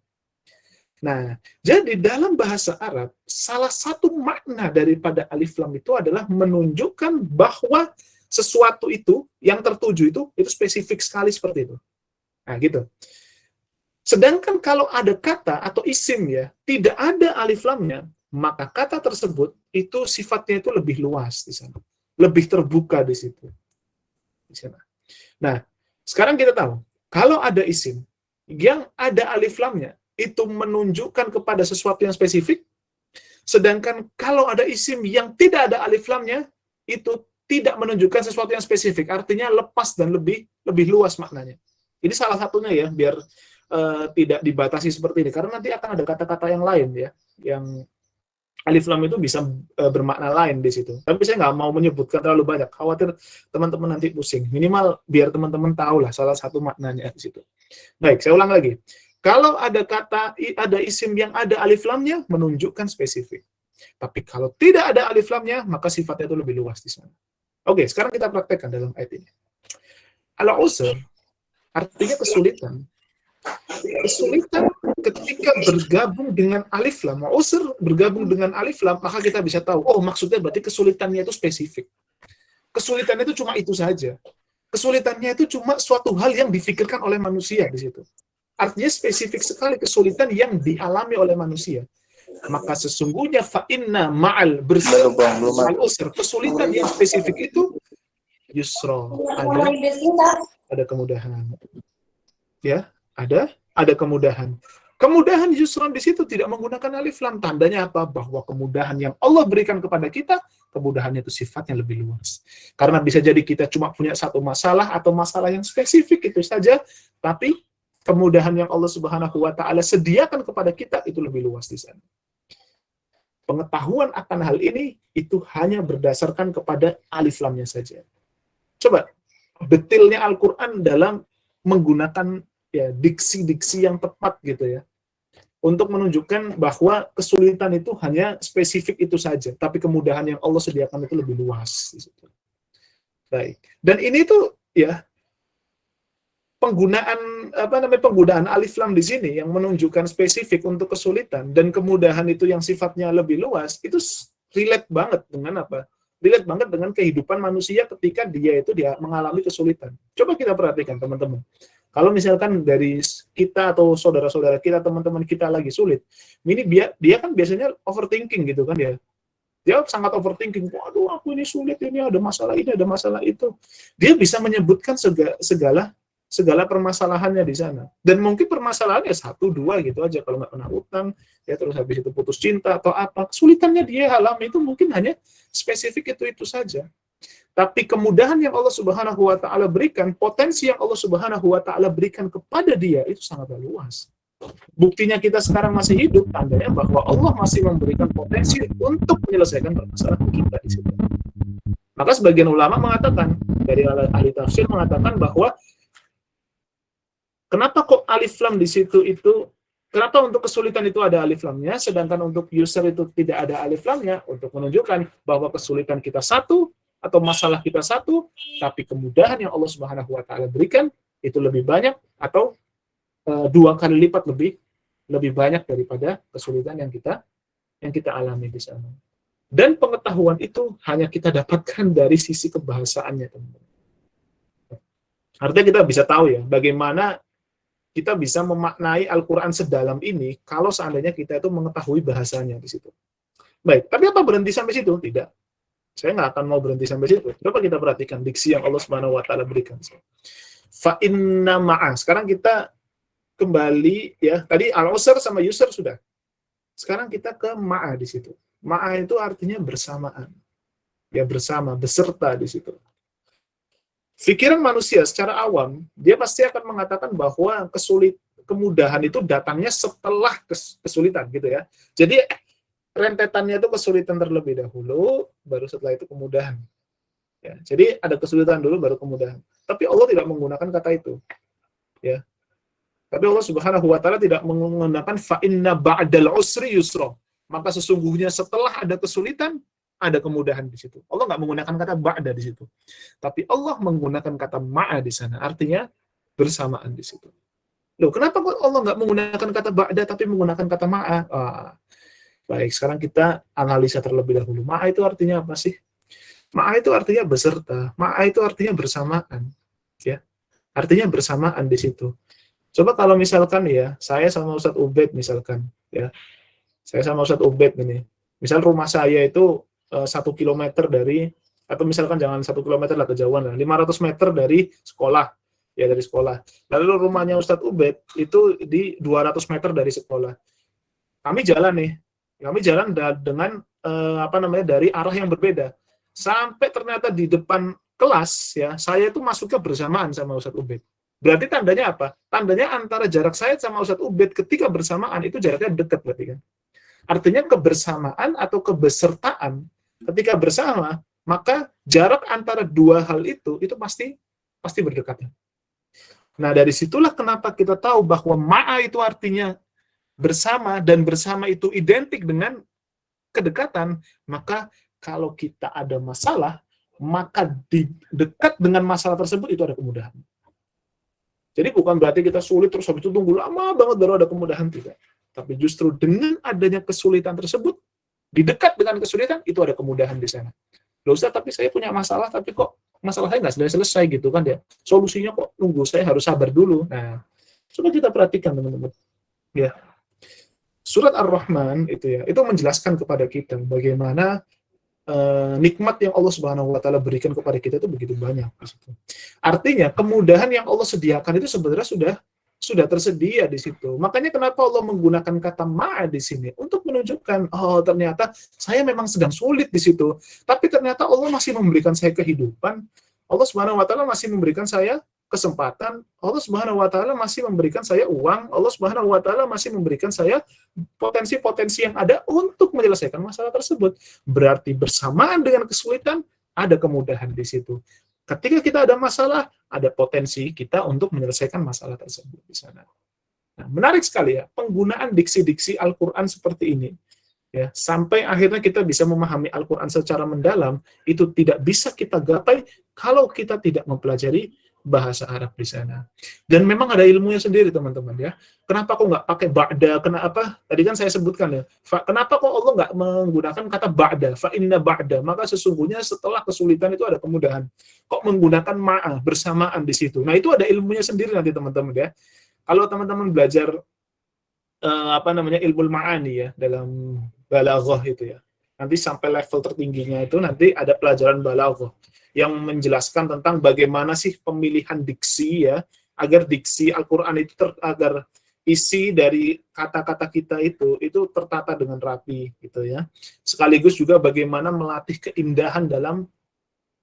Nah, jadi dalam bahasa Arab, salah satu makna daripada alif lam itu adalah menunjukkan bahwa sesuatu itu, yang tertuju itu spesifik sekali seperti itu. Nah, gitu. Sedangkan kalau ada kata atau isim ya, tidak ada alif lamnya, maka kata tersebut itu sifatnya itu lebih luas di sana. Lebih terbuka di situ. Di sana. Nah, sekarang kita tahu, kalau ada isim yang ada alif lamnya, itu menunjukkan kepada sesuatu yang spesifik, sedangkan kalau ada isim yang tidak ada alif lamnya, itu tidak menunjukkan sesuatu yang spesifik, artinya lepas dan lebih luas maknanya. Ini salah satunya ya, biar tidak dibatasi seperti ini, karena nanti akan ada kata-kata yang lain ya, yang alif lam itu bisa bermakna lain di situ. Tapi saya nggak mau menyebutkan terlalu banyak, khawatir teman-teman nanti pusing. Minimal biar teman-teman tahu lah salah satu maknanya di situ. Baik, saya ulang lagi. Kalau ada isim yang ada alif lamnya, menunjukkan spesifik. Tapi kalau tidak ada alif lamnya, maka sifatnya itu lebih luas di sana. Oke, sekarang kita praktekkan dalam ayat ini. Al-usr artinya kesulitan. Kesulitan ketika bergabung dengan alif lam. Usr bergabung dengan alif lam, maka kita bisa tahu, oh maksudnya berarti kesulitannya itu spesifik. Kesulitannya itu cuma itu saja. Kesulitannya itu cuma suatu hal yang difikirkan oleh manusia di situ. Artinya spesifik sekali kesulitan yang dialami oleh manusia. Maka sesungguhnya fa inna ma'al
Belum bang, belum bang.
ma'al usr, kesulitan yang spesifik itu yusra, ada kemudahan. Ya, ada kemudahan. Kemudahan yusran di situ tidak menggunakan alif lam. Tandanya apa? Bahwa kemudahan yang Allah berikan kepada kita, kemudahannya itu sifatnya lebih luas. Karena bisa jadi kita cuma punya satu masalah atau masalah yang spesifik itu saja, tapi kemudahan yang Allah Subhanahu wa taala sediakan kepada kita itu lebih luas di sana. Pengetahuan akan hal ini itu hanya berdasarkan kepada alif lamnya saja. Coba detailnya Al-Qur'an dalam menggunakan ya diksi-diksi yang tepat gitu ya. Untuk menunjukkan bahwa kesulitan itu hanya spesifik itu saja, tapi kemudahan yang Allah sediakan itu lebih luas. Baik. Dan ini tuh ya penggunaan alif lam di sini yang menunjukkan spesifik untuk kesulitan dan kemudahan itu yang sifatnya lebih luas itu relate banget dengan apa? Relate banget dengan kehidupan manusia ketika dia mengalami kesulitan. Coba kita perhatikan teman-teman. Kalau misalkan dari kita atau saudara-saudara kita, teman-teman kita lagi sulit, ini dia kan biasanya overthinking gitu kan ya. Dia sangat overthinking. Waduh, aku ini sulit, ini ada masalah ini, ada masalah itu. Dia bisa menyebutkan segala permasalahannya di sana. Dan mungkin permasalahannya 1, 2 gitu aja. Kalau nggak kena utang, ya terus habis itu putus cinta atau apa. Kesulitannya dia alami itu mungkin hanya spesifik itu saja. Tapi kemudahan yang Allah Subhanahu wa taala berikan, potensi yang Allah Subhanahu wa taala berikan kepada dia itu sangat luas. Buktinya kita sekarang masih hidup, tandanya bahwa Allah masih memberikan potensi untuk menyelesaikan permasalahan kita di situ. Maka sebagian ulama mengatakan, dari ahli tafsir mengatakan bahwa kenapa kok alif lam di situ itu, kenapa untuk kesulitan itu ada alif lamnya, sedangkan untuk user itu tidak ada alif lamnya, untuk menunjukkan bahwa kesulitan kita satu, atau masalah kita satu, tapi kemudahan yang Allah Subhanahu wa taala berikan itu lebih banyak atau 2 kali lipat lebih banyak daripada kesulitan yang kita alami di sana. Dan pengetahuan itu hanya kita dapatkan dari sisi kebahasaannya, teman-teman. Artinya kita bisa tahu ya bagaimana kita bisa memaknai Al-Qur'an sedalam ini kalau seandainya kita itu mengetahui bahasanya di situ. Baik, tapi apa berhenti sampai situ? Tidak. Saya nggak akan mau berhenti sampai situ. Coba kita perhatikan diksi yang Allah Subhanahu wa taala berikan. Fa inna ma'a. Sekarang kita kembali ya. Tadi al-usr sama yusr sudah. Sekarang kita ke ma'a di situ. Ma'a itu artinya bersamaan. Ya bersama, beserta di situ. Pikiran manusia secara awam, dia pasti akan mengatakan bahwa kemudahan itu datangnya setelah kesulitan gitu ya. Jadi rentetannya itu kesulitan terlebih dahulu, baru setelah itu kemudahan. Ya, jadi ada kesulitan dulu, baru kemudahan. Tapi Allah tidak menggunakan kata itu. Ya. Tapi Allah Subhanahu wa taala tidak menggunakan fa inna ba'dal usri yusra. Maka sesungguhnya setelah ada kesulitan, ada kemudahan di situ. Allah nggak menggunakan kata ba'da di situ. Tapi Allah menggunakan kata ma'a di sana. Artinya bersamaan di situ. Loh, kenapa kok Allah nggak menggunakan kata ba'da tapi menggunakan kata ma'a? Baik, sekarang kita analisa terlebih dahulu. Ma'a itu artinya apa sih? Ma'a itu artinya beserta. Ma'a itu artinya bersamaan. Ya. Artinya bersamaan di situ. Coba kalau misalkan ya, saya sama Ustadz Ubed misalkan, ya. Saya sama Ustadz Ubed ini. Misal rumah saya itu 1 kilometer dari, atau misalkan jangan 1 kilometer lah kejauhan lah, 500 meter dari sekolah. Ya, dari sekolah. Lalu rumahnya Ustadz Ubed itu di 200 meter dari sekolah. Kami jalan nih. Kami jalan dengan dari arah yang berbeda. Sampai ternyata di depan kelas ya, saya itu masuknya bersamaan sama Ustadz Ubed. Berarti tandanya apa? Tandanya antara jarak saya sama Ustadz Ubed ketika bersamaan itu jaraknya dekat berarti kan. Artinya kebersamaan atau kebesertaan ketika bersama, maka jarak antara dua hal itu pasti berdekatan. Nah, dari situlah kenapa kita tahu bahwa ma'a itu artinya bersama, dan bersama itu identik dengan kedekatan. Maka kalau kita ada masalah, maka di dekat dengan masalah tersebut itu ada kemudahan. Jadi bukan berarti kita sulit terus habis itu tunggu lama banget baru ada kemudahan, tidak. Tapi justru dengan adanya kesulitan tersebut, di dekat dengan kesulitan itu ada kemudahan di sana. Loh Ustaz, tapi saya punya masalah, tapi kok masalah saya nggak selesai gitu kan ya. Solusinya kok nunggu, saya harus sabar dulu. Nah, coba kita perhatikan teman-teman. Ya. surat Ar-Rahman itu ya, itu menjelaskan kepada kita bagaimana nikmat yang Allah Subhanahu wa taala berikan kepada kita itu begitu banyak di situ. Artinya kemudahan yang Allah sediakan itu sebenarnya sudah tersedia di situ. Makanya kenapa Allah menggunakan kata ma'a di sini untuk menunjukkan oh ternyata saya memang sedang sulit di situ, tapi ternyata Allah masih memberikan saya kehidupan. Allah Subhanahu wa taala masih memberikan saya kesempatan. Allah Subhanahu wa taala masih memberikan saya uang. Allah Subhanahu wa taala masih memberikan saya potensi-potensi yang ada untuk menyelesaikan masalah tersebut. Berarti bersamaan dengan kesulitan ada kemudahan di situ. Ketika kita ada masalah, ada potensi kita untuk menyelesaikan masalah tersebut di sana. Nah, menarik sekali ya, penggunaan diksi-diksi Al-Quran seperti ini. Ya, sampai akhirnya kita bisa memahami Al-Quran secara mendalam, itu tidak bisa kita gapai kalau kita tidak mempelajari bahasa Arab di sana. Dan memang ada ilmunya sendiri, teman-teman ya. Kenapa kok nggak pakai ba'da? Kenapa? Tadi kan saya sebutkan ya. Kenapa kok Allah nggak menggunakan kata ba'da? Fa inna ba'da. Maka sesungguhnya setelah kesulitan itu ada kemudahan. Kok menggunakan ma'ah bersamaan di situ? Nah, itu ada ilmunya sendiri nanti, teman-teman ya. Kalau teman-teman belajar ilmu ma'ani ya dalam balaghah itu ya. Nanti sampai level tertingginya itu nanti ada pelajaran balaghah yang menjelaskan tentang bagaimana sih pemilihan diksi ya, agar diksi Al-Qur'an itu agar isi dari kata-kata kita itu tertata dengan rapi gitu ya. Sekaligus juga bagaimana melatih keindahan dalam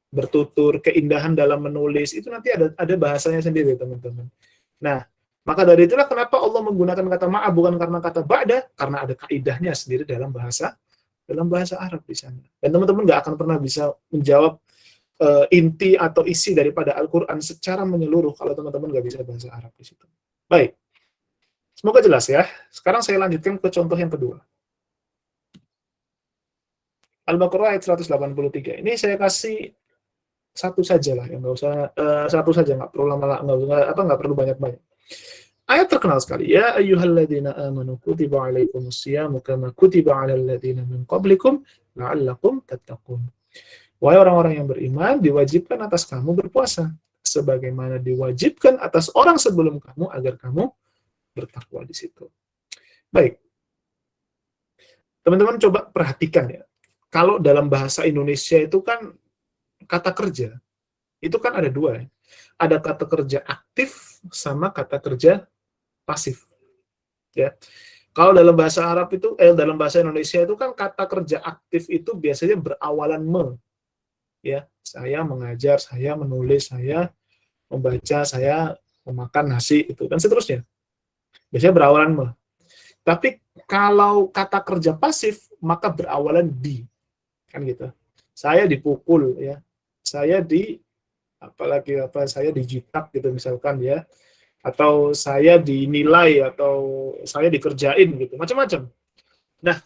bertutur, keindahan dalam menulis, itu nanti ada bahasanya sendiri, teman-teman. Nah, maka dari itulah kenapa Allah menggunakan kata ma'a bukan karena kata ba'da, karena ada kaidahnya sendiri dalam bahasa Arab di sana. Dan teman-teman nggak akan pernah bisa menjawab inti atau isi daripada Al-Quran secara menyeluruh kalau teman-teman nggak bisa bahasa Arab di situ. Baik, semoga jelas ya. Sekarang saya lanjutkan ke contoh yang kedua. Al-Baqarah ayat 183. Ini saya kasih satu saja lah, ya nggak usah satu saja, nggak perlu lama, nggak perlu banyak-banyak. Ayat terkenal sekali. Ya ayyuhalladzina amanu kutiba alaikumusyiyamu kama kutiba alal ladzina min qablikum la'allakum tattaqun. Wahai orang-orang yang beriman, diwajibkan atas kamu berpuasa, sebagaimana diwajibkan atas orang sebelum kamu agar kamu bertakwa di situ. Baik. Teman-teman coba perhatikan ya. Kalau dalam bahasa Indonesia itu kan kata kerja, itu kan ada dua ya. Ada kata kerja aktif sama kata kerja pasif. Ya. Kalau dalam bahasa Arab itu, dalam bahasa Indonesia itu kan kata kerja aktif itu biasanya berawalan me. Ya, saya mengajar, saya menulis, saya membaca, saya memakan nasi itu dan seterusnya. Biasanya berawalan me. Tapi kalau kata kerja pasif maka berawalan di. Kan gitu. Saya dipukul ya. Saya saya dijitak gitu misalkan ya. Atau saya dinilai atau saya dikerjain gitu. Macam-macam. Nah,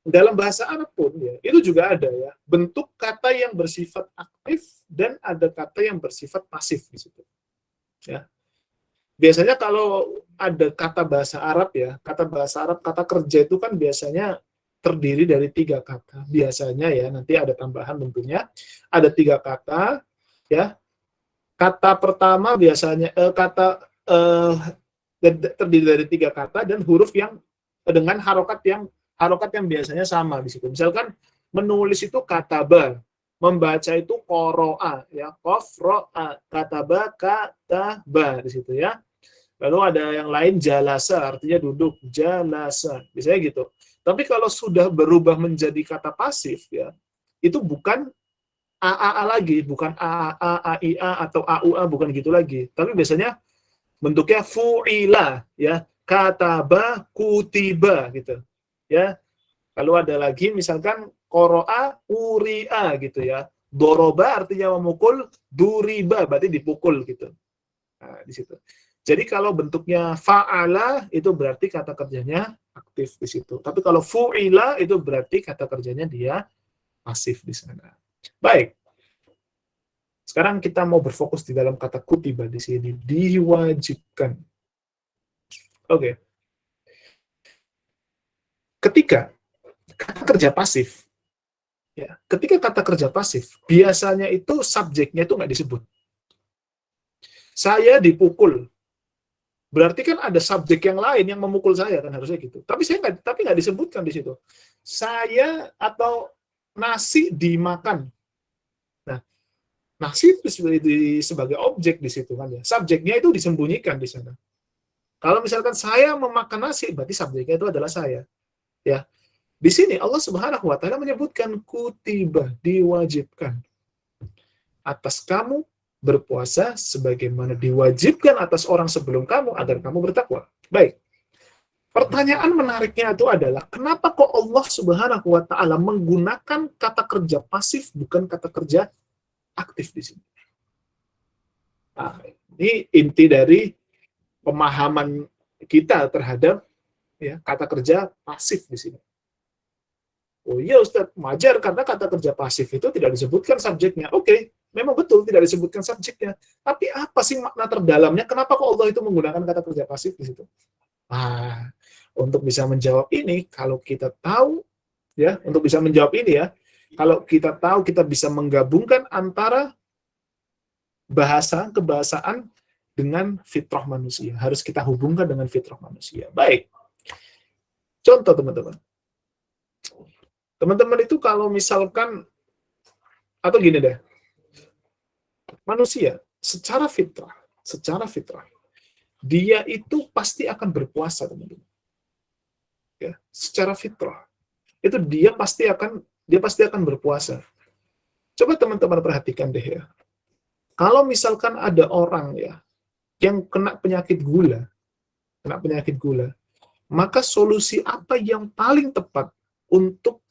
dalam bahasa Arab pun ya, itu juga ada ya bentuk kata yang bersifat aktif dan ada kata yang bersifat pasif di situ. Ya. Biasanya kalau ada kata bahasa Arab ya, kata bahasa Arab kata kerja itu kan biasanya terdiri dari 3 kata. Biasanya ya, nanti ada tambahan tentunya. Ada 3 kata ya. Kata pertama biasanya terdiri dari 3 kata dan huruf yang dengan harokat yang biasanya sama di situ. Misalkan menulis itu kataba, membaca itu qoro'a ya, qaf ro'a, kataba kataba di situ ya. Lalu ada yang lain jalasa, artinya duduk, jalasa, biasanya gitu. Tapi kalau sudah berubah menjadi kata pasif ya, itu bukan AAA lagi, bukan AAA, AIA atau AUA, bukan gitu lagi. Tapi biasanya bentuknya fu'ila ya, kataba, kutiba gitu. Ya. Lalu ada lagi misalkan qoro'a, uri'a gitu ya. Doroba artinya memukul, duriba berarti dipukul gitu. Nah, di situ. Jadi kalau bentuknya fa'ala itu berarti kata kerjanya aktif di situ. Tapi kalau fu'ila itu berarti kata kerjanya dia pasif di sana. Baik. Sekarang kita mau berfokus di dalam kata kutiba di sini, diwajibkan. Oke. Ketika kata kerja pasif, ya, ketika kata kerja pasif, biasanya itu subjeknya itu nggak disebut. Saya dipukul. Berarti kan ada subjek yang lain yang memukul saya kan, harusnya gitu. Tapi nggak disebutkan di situ. Saya atau nasi dimakan. Nah, nasi itu sebagai objek di situ kan ya. Subjeknya itu disembunyikan di sana. Kalau misalkan saya memakan nasi, berarti subjeknya itu adalah saya. Ya. Di sini Allah Subhanahu wa taala menyebutkan kutiba, diwajibkan atas kamu berpuasa sebagaimana diwajibkan atas orang sebelum kamu agar kamu bertakwa. Baik. Pertanyaan menariknya itu adalah kenapa kok Allah Subhanahu wa taala menggunakan kata kerja pasif bukan kata kerja aktif di sini? Nah, ini inti dari pemahaman kita terhadap ya kata kerja pasif di sini. Oh iya Ustadz, wajar karena kata kerja pasif itu tidak disebutkan subjeknya. Oke, memang betul tidak disebutkan subjeknya. Tapi apa sih makna terdalamnya? Kenapa kok Allah itu menggunakan kata kerja pasif di situ? Untuk bisa menjawab ini, kalau kita tahu, ya, untuk bisa menjawab ini ya, kalau kita tahu kita bisa menggabungkan antara kebahasaan dengan fitrah manusia. Harus kita hubungkan dengan fitrah manusia. Baik. Contoh teman-teman. Teman-teman itu kalau misalkan, atau gini deh, manusia secara fitrah, dia itu pasti akan berpuasa, teman-teman. Ya, secara fitrah. Itu dia pasti akan berpuasa. Coba teman-teman perhatikan deh ya. Kalau misalkan ada orang ya yang kena penyakit gula, maka solusi apa yang paling tepat untuk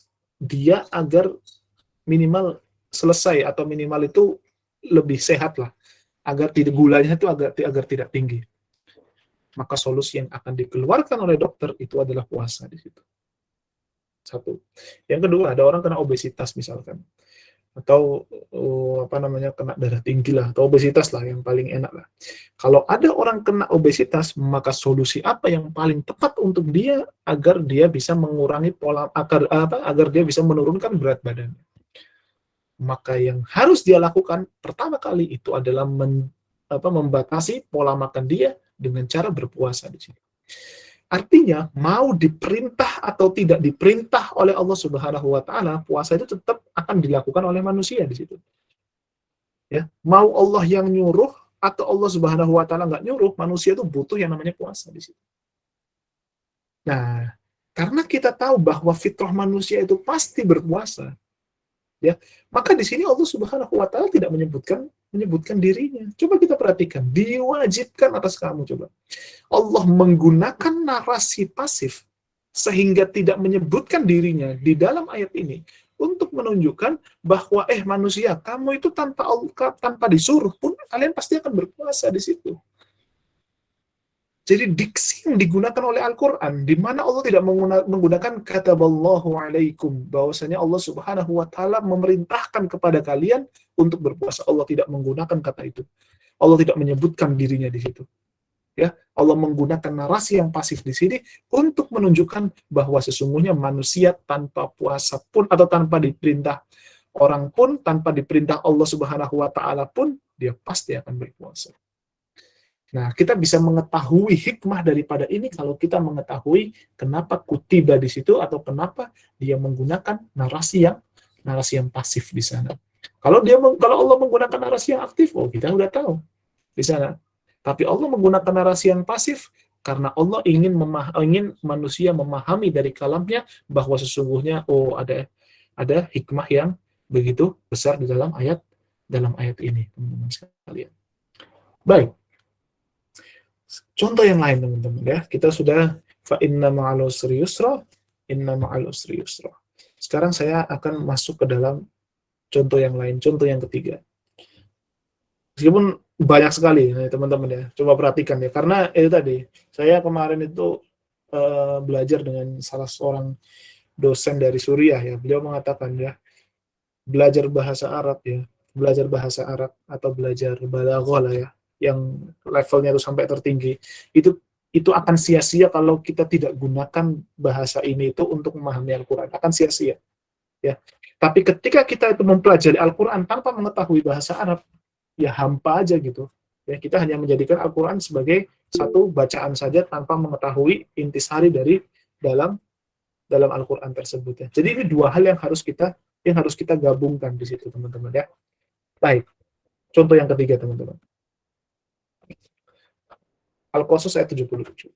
dia agar minimal selesai atau minimal itu lebih sehat lah, agar tidak gulanya itu agar tidak tinggi. Maka solusi yang akan dikeluarkan oleh dokter itu adalah puasa di situ. Satu. Yang kedua, ada orang kena obesitas misalkan, atau kena darah tinggi lah, atau obesitas lah yang paling enak lah. Kalau ada orang kena obesitas, maka solusi apa yang paling tepat untuk dia agar dia bisa mengurangi agar dia bisa menurunkan berat badannya? Maka yang harus dia lakukan pertama kali itu adalah membatasi pola makan dia dengan cara berpuasa di sini. Artinya, mau diperintah atau tidak diperintah oleh Allah Subhanahu wa taala, puasa itu tetap akan dilakukan oleh manusia di situ. Ya, mau Allah yang nyuruh atau Allah Subhanahu wa taala nggak nyuruh, manusia itu butuh yang namanya puasa di situ. Nah, karena kita tahu bahwa fitrah manusia itu pasti berpuasa, ya, maka di sini Allah Subhanahu wa taala tidak menyebutkan dirinya. Coba kita perhatikan, diwajibkan atas kamu, coba. Allah menggunakan narasi pasif sehingga tidak menyebutkan dirinya di dalam ayat ini untuk menunjukkan bahwa manusia, kamu itu tanpa disuruh pun kalian pasti akan berpuasa di situ. Jadi diksi yang digunakan oleh Al-Quran, di mana Allah tidak menggunakan kataballahu alaikum, bahwasanya Allah Subhanahu wa taala memerintahkan kepada kalian untuk berpuasa. Allah tidak menggunakan kata itu. Allah tidak menyebutkan dirinya di situ. Ya, Allah menggunakan narasi yang pasif di sini untuk menunjukkan bahwa sesungguhnya manusia tanpa puasa pun atau tanpa diperintah orang pun, tanpa diperintah Allah Subhanahu wa taala pun, dia pasti akan berpuasa. Nah, kita bisa mengetahui hikmah daripada ini kalau kita mengetahui kenapa kutiba di situ atau kenapa dia menggunakan narasi yang pasif di sana. Kalau Allah menggunakan narasi yang aktif, kita udah tahu di sana. Tapi Allah menggunakan narasi yang pasif karena Allah ingin manusia memahami dari kalamnya bahwa sesungguhnya ada hikmah yang begitu besar di dalam ayat ini, teman-teman sekalian. Baik. Contoh yang lain, teman-teman ya. Kita sudah fa inna ma'al usri yusra, inna ma'al usri yusra. Sekarang saya akan masuk ke dalam contoh yang lain, contoh yang ketiga. Meskipun banyak sekali teman-teman ya. Coba perhatikan ya, karena itu tadi saya kemarin itu belajar dengan salah seorang dosen dari Suriah ya. Beliau mengatakan ya, belajar bahasa Arab atau belajar balaghah lah ya, yang levelnya itu sampai tertinggi, itu akan sia-sia kalau kita tidak gunakan bahasa ini itu untuk memahami Al-Quran, akan sia-sia ya. Tapi ketika kita itu mempelajari Al-Quran tanpa mengetahui bahasa Arab, ya hampa aja gitu ya. Kita hanya menjadikan Al-Quran sebagai satu bacaan saja tanpa mengetahui intisari dari dalam Al-Quran tersebut ya. Jadi ini dua hal yang harus kita gabungkan di situ teman-teman ya. Baik. Contoh yang ketiga teman-teman. Al-Qasas ayat 77.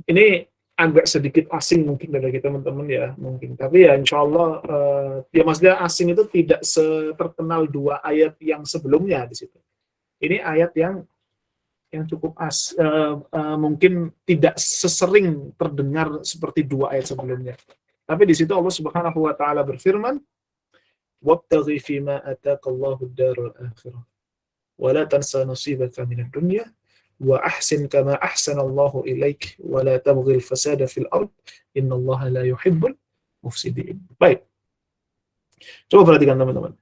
Ini agak sedikit asing mungkin bagi teman-teman ya mungkin. Tapi ya insya Allah ya maksudnya asing itu tidak terkenal dua ayat yang sebelumnya di situ. Ini ayat yang cukup mungkin tidak sesering terdengar seperti dua ayat sebelumnya. Tapi di situ Allah Subhanahu wa taala berfirman, "Wabtaghi fima ataqallahu ad-darul akhirah wa la tansa nasibaka minad dunya wa ahsin kama ahsanallahu ilaik wa la tabghil fasada fil ard innallaha la yuhibbul mufsidin." Baik. Coba perhatikan teman-teman.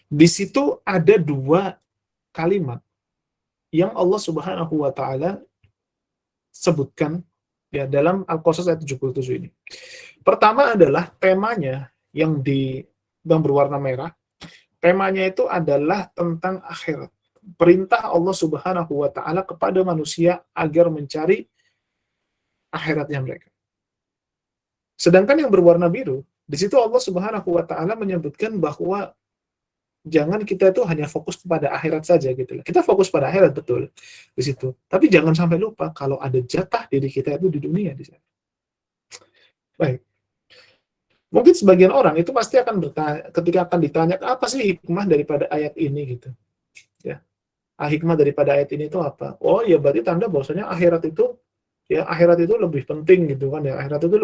Di situ ada dua kalimat yang Allah Subhanahu wa taala sebutkan ya dalam Al-Qasas ayat 77 ini. Pertama adalah temanya yang berwarna merah. Temanya itu adalah tentang akhirat. Perintah Allah Subhanahu wa taala kepada manusia agar mencari akhiratnya mereka. Sedangkan yang berwarna biru, di situ Allah Subhanahu wa taala menyebutkan bahwa jangan kita itu hanya fokus kepada akhirat saja gitu. Kita fokus pada akhirat betul di situ. Tapi jangan sampai lupa kalau ada jatah diri kita itu di dunia di sana. Baik. Mungkin sebagian orang itu pasti akan bertanya ketika akan ditanya apa sih hikmah daripada ayat ini gitu. Ya. Hikmah daripada ayat ini itu apa? Oh, ya berarti tanda bahwasanya akhirat itu lebih penting gitu kan ya. Akhirat itu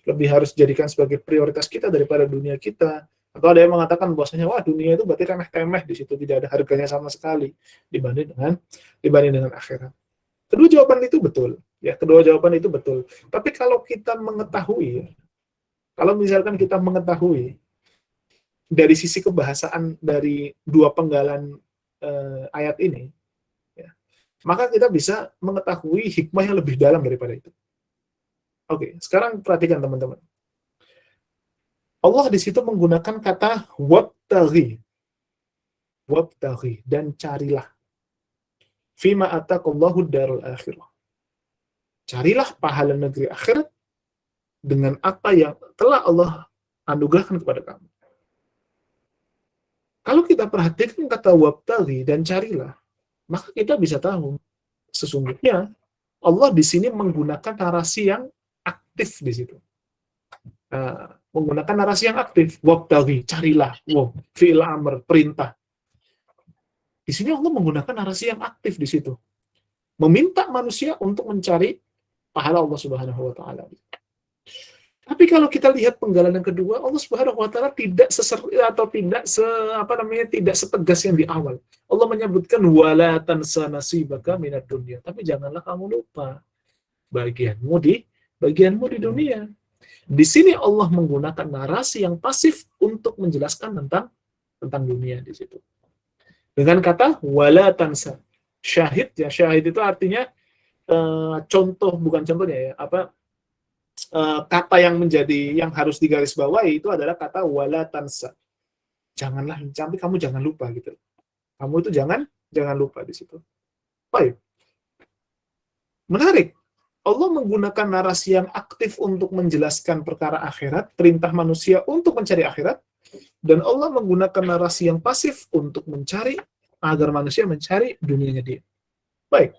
lebih harus dijadikan sebagai prioritas kita daripada dunia kita. Atau ada yang mengatakan bahwasanya wah dunia itu berarti remeh-temeh di situ, tidak ada harganya sama sekali dibanding dengan akhirat. Kedua jawaban itu betul, ya kedua jawaban itu betul. Tapi kalau kita mengetahui, kalau misalkan kita mengetahui dari sisi kebahasaan dari dua penggalan ayat ini, ya, maka kita bisa mengetahui hikmah yang lebih dalam daripada itu. Oke, sekarang perhatikan teman-teman. Allah di situ menggunakan kata wabtaghi dan carilah. Fima ataqallahu darul akhirah. Carilah pahala negeri akhirat dengan apa yang telah Allah anugerahkan kepada kamu. Kalau kita perhatikan kata wabtaghi dan carilah, maka kita bisa tahu sesungguhnya Allah di sini menggunakan narasi yang aktif di situ. Menggunakan narasi yang aktif, wabtaghi, carilah, fi'il amr, perintah. Di sini Allah menggunakan narasi yang aktif di situ. Meminta manusia untuk mencari pahala Allah Subhanahu wa taala. Tapi kalau kita lihat penggalan yang kedua, Allah Subhanahu wa taala tidak tidak setegas yang di awal. Allah menyebutkan wala tansa nasibaka minad dunya, tapi janganlah kamu lupa bagianmu di dunia. Di sini Allah menggunakan narasi yang pasif untuk menjelaskan tentang dunia di situ. Dengan kata wala tansa. Syahid itu artinya contoh, bukan contohnya ya, kata yang harus digarisbawahi itu adalah kata wala tansa. Janganlah, tapi kamu jangan lupa gitu. Kamu itu jangan lupa di situ. Baik. Menarik. Allah menggunakan narasi yang aktif untuk menjelaskan perkara akhirat, perintah manusia untuk mencari akhirat, dan Allah menggunakan narasi yang pasif untuk mencari, agar manusia mencari dunianya dia. Baik,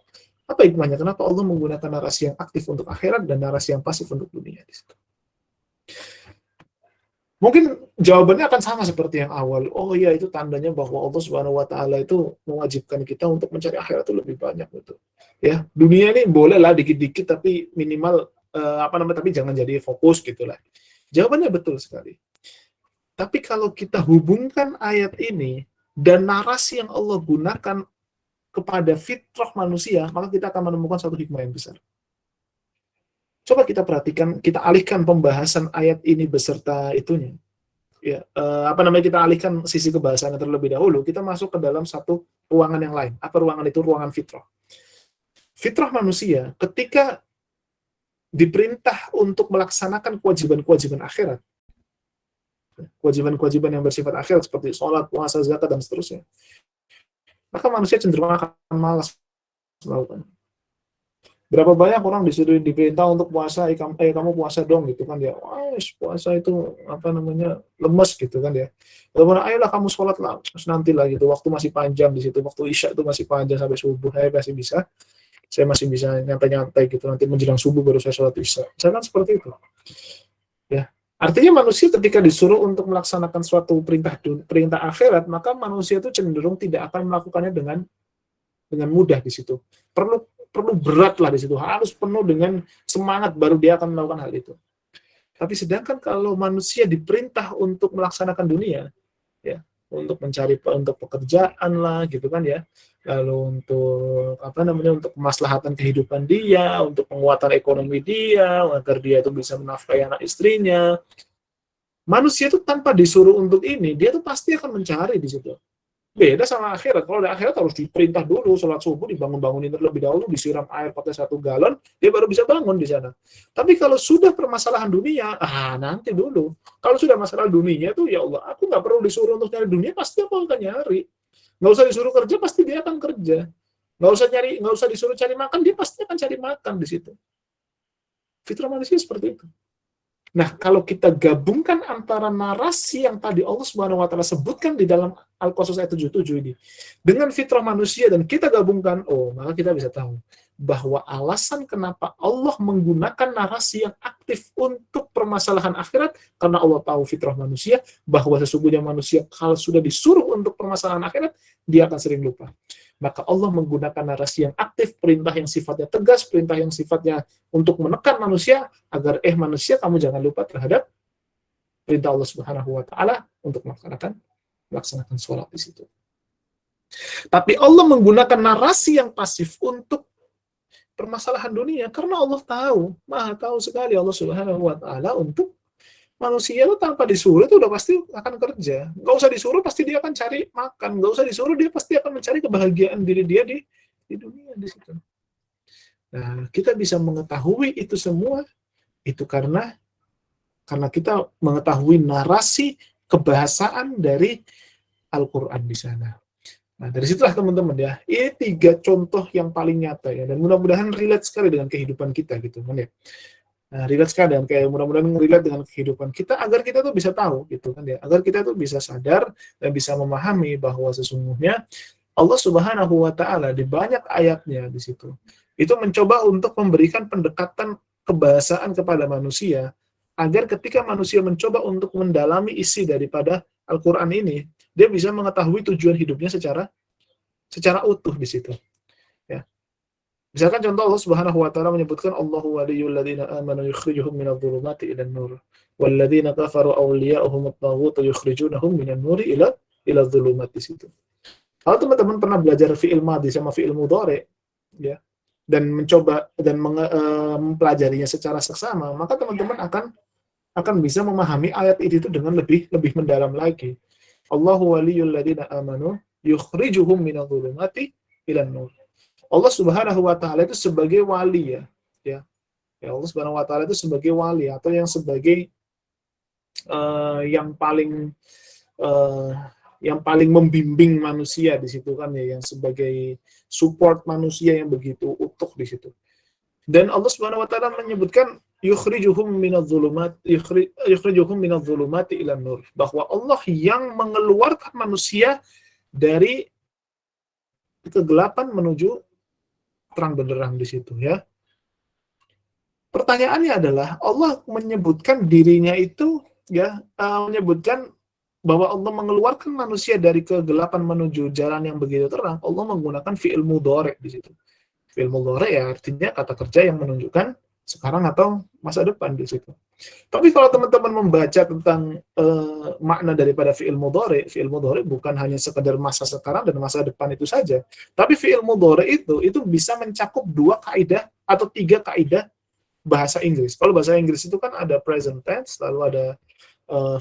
apa hikmahnya? Kenapa Allah menggunakan narasi yang aktif untuk akhirat dan narasi yang pasif untuk dunia di situ? Mungkin jawabannya akan sama seperti yang awal. Oh iya, itu tandanya bahwa Allah Subhanahu wa taala itu mewajibkan kita untuk mencari akhirat itu lebih banyak gitu. Ya, dunia ini bolehlah dikit-dikit tapi minimal tapi jangan jadi fokus gitulah. Jawabannya betul sekali. Tapi kalau kita hubungkan ayat ini dan narasi yang Allah gunakan kepada fitrah manusia, maka kita akan menemukan satu hikmah yang besar. Coba kita perhatikan, kita alihkan pembahasan ayat ini beserta itunya. Ya, kita alihkan sisi kebahasannya terlebih dahulu, kita masuk ke dalam satu ruangan yang lain. Apa ruangan itu? Ruangan fitrah. Fitrah manusia ketika diperintah untuk melaksanakan kewajiban-kewajiban akhirat, kewajiban-kewajiban yang bersifat akhirat seperti sholat, puasa, zakat, dan seterusnya, maka manusia cenderung akan malas melakukan. Berapa banyak orang disuruh diperintah untuk puasa, kamu puasa dong gitu kan ya. Wah, puasa itu apa namanya lemes gitu kan ya. Kemudian ayolah kamu sholat lah, terus nanti lah gitu. Waktu masih panjang di situ, waktu isya itu masih panjang sampai subuh. Saya masih bisa nyantai-nyantai gitu. Nanti menjelang subuh baru saya sholat isya. Misalkan seperti itu. Ya, artinya manusia ketika disuruh untuk melaksanakan suatu perintah akhirat, maka manusia itu cenderung tidak akan melakukannya dengan mudah di situ. Perlu berat lah di situ, harus penuh dengan semangat baru dia akan melakukan hal itu. Tapi sedangkan kalau manusia diperintah untuk melaksanakan dunia, ya, untuk pekerjaan lah gitu kan ya, lalu untuk apa namanya, untuk kemaslahatan kehidupan dia, untuk penguatan ekonomi dia, agar dia itu bisa menafkahi anak istrinya. Manusia itu tanpa disuruh untuk ini, dia tuh pasti akan mencari di situ. Beda sama akhirat. Kalau di akhirat harus diperintah dulu, sholat subuh dibangun-bangunin terlebih dahulu, disiram air pakai 1 galon, dia baru bisa bangun di sana. Tapi kalau sudah permasalahan dunia, nanti dulu. Kalau sudah masalah dunia tuh, ya Allah, aku nggak perlu disuruh untuk nyari dunia, pasti aku akan nyari. Nggak usah disuruh kerja, pasti dia akan kerja. Nggak usah disuruh cari makan, dia pasti akan cari makan di situ. Fitrah manusia seperti itu. Nah, kalau kita gabungkan antara narasi yang tadi Allah Subhanahu wa taala sebutkan di dalam Al-Qasas ayat 77 ini dengan fitrah manusia dan kita gabungkan, maka kita bisa tahu bahwa alasan kenapa Allah menggunakan narasi yang aktif untuk permasalahan akhirat karena Allah tahu fitrah manusia bahwa sesungguhnya manusia kalau sudah disuruh untuk permasalahan akhirat, dia akan sering lupa. Maka Allah menggunakan narasi yang aktif, perintah yang sifatnya tegas, perintah yang sifatnya untuk menekan manusia, agar manusia kamu jangan lupa terhadap perintah Allah Subhanahu wa taala untuk melaksanakan sholat di situ. Tapi Allah menggunakan narasi yang pasif untuk permasalahan dunia karena Allah tahu, Maha tahu sekali Allah Subhanahu wa taala untuk manusia itu tanpa disuruh itu udah pasti akan kerja. Nggak usah disuruh pasti dia akan cari makan. Nggak usah disuruh dia pasti akan mencari kebahagiaan diri dia di dunia di situ. Nah, kita bisa mengetahui itu semua itu karena kita mengetahui narasi kebahasaan dari Al-Quran di sana. Nah, dari situlah teman-teman ya, ini 3 contoh yang paling nyata ya, dan mudah-mudahan relate sekali dengan kehidupan kita gitu kan ya. Nah, relate sekali dan kayak mudah-mudahan relate dengan kehidupan kita agar kita tuh bisa tahu gitu kan ya, agar kita tuh bisa sadar dan bisa memahami bahwa sesungguhnya Allah Subhanahu wa taala di banyak ayatnya di situ itu mencoba untuk memberikan pendekatan kebahasaan kepada manusia agar ketika manusia mencoba untuk mendalami isi daripada Al-Qur'an ini, dia bisa mengetahui tujuan hidupnya secara utuh di situ. Ya. Misalkan contoh Allah Subhanahu wa taala menyebutkan Allahu waliyul ladzina amanu yukhrijuhum minadh dhulumati ilan nur wal ladzina kafaru awliya'uhum at-taghut yukhrijunahum minan nuri ila dhulumati di situ. Kalau teman-teman pernah belajar fi'il madhi sama fi'il mudhari ya dan mencoba dan mempelajarinya secara seksama, maka teman-teman akan bisa memahami ayat itu dengan lebih mendalam lagi. Allahu waliyul ladzina amanu yukhrijuhum minadh dhulumati ilan nur. Allah Subhanahu wa taala itu sebagai wali ya. Ya Allah Subhanahu wa taala itu sebagai wali atau yang sebagai yang paling membimbing manusia di situ kan ya, yang sebagai support manusia yang begitu utuh di situ. Dan Allah Subhanahu wa taala menyebutkan yukhrijuhum minadh dhulumati ilan nur, bahwa Allah yang mengeluarkan manusia dari kegelapan menuju terang benderang di situ ya. Pertanyaannya adalah Allah menyebutkan dirinya itu ya, menyebutkan bahwa Allah mengeluarkan manusia dari kegelapan menuju jalan yang begitu terang. Allah menggunakan fi'il mudhari di situ. Fi'il mudhari ya artinya kata kerja yang menunjukkan sekarang atau masa depan di situ. Tapi kalau teman-teman membaca tentang makna daripada fi'il mudhari bukan hanya sekedar masa sekarang dan masa depan itu saja. Tapi fi'il mudhari itu bisa mencakup 2 kaidah atau 3 kaidah bahasa Inggris. Kalau bahasa Inggris itu kan ada present tense, lalu ada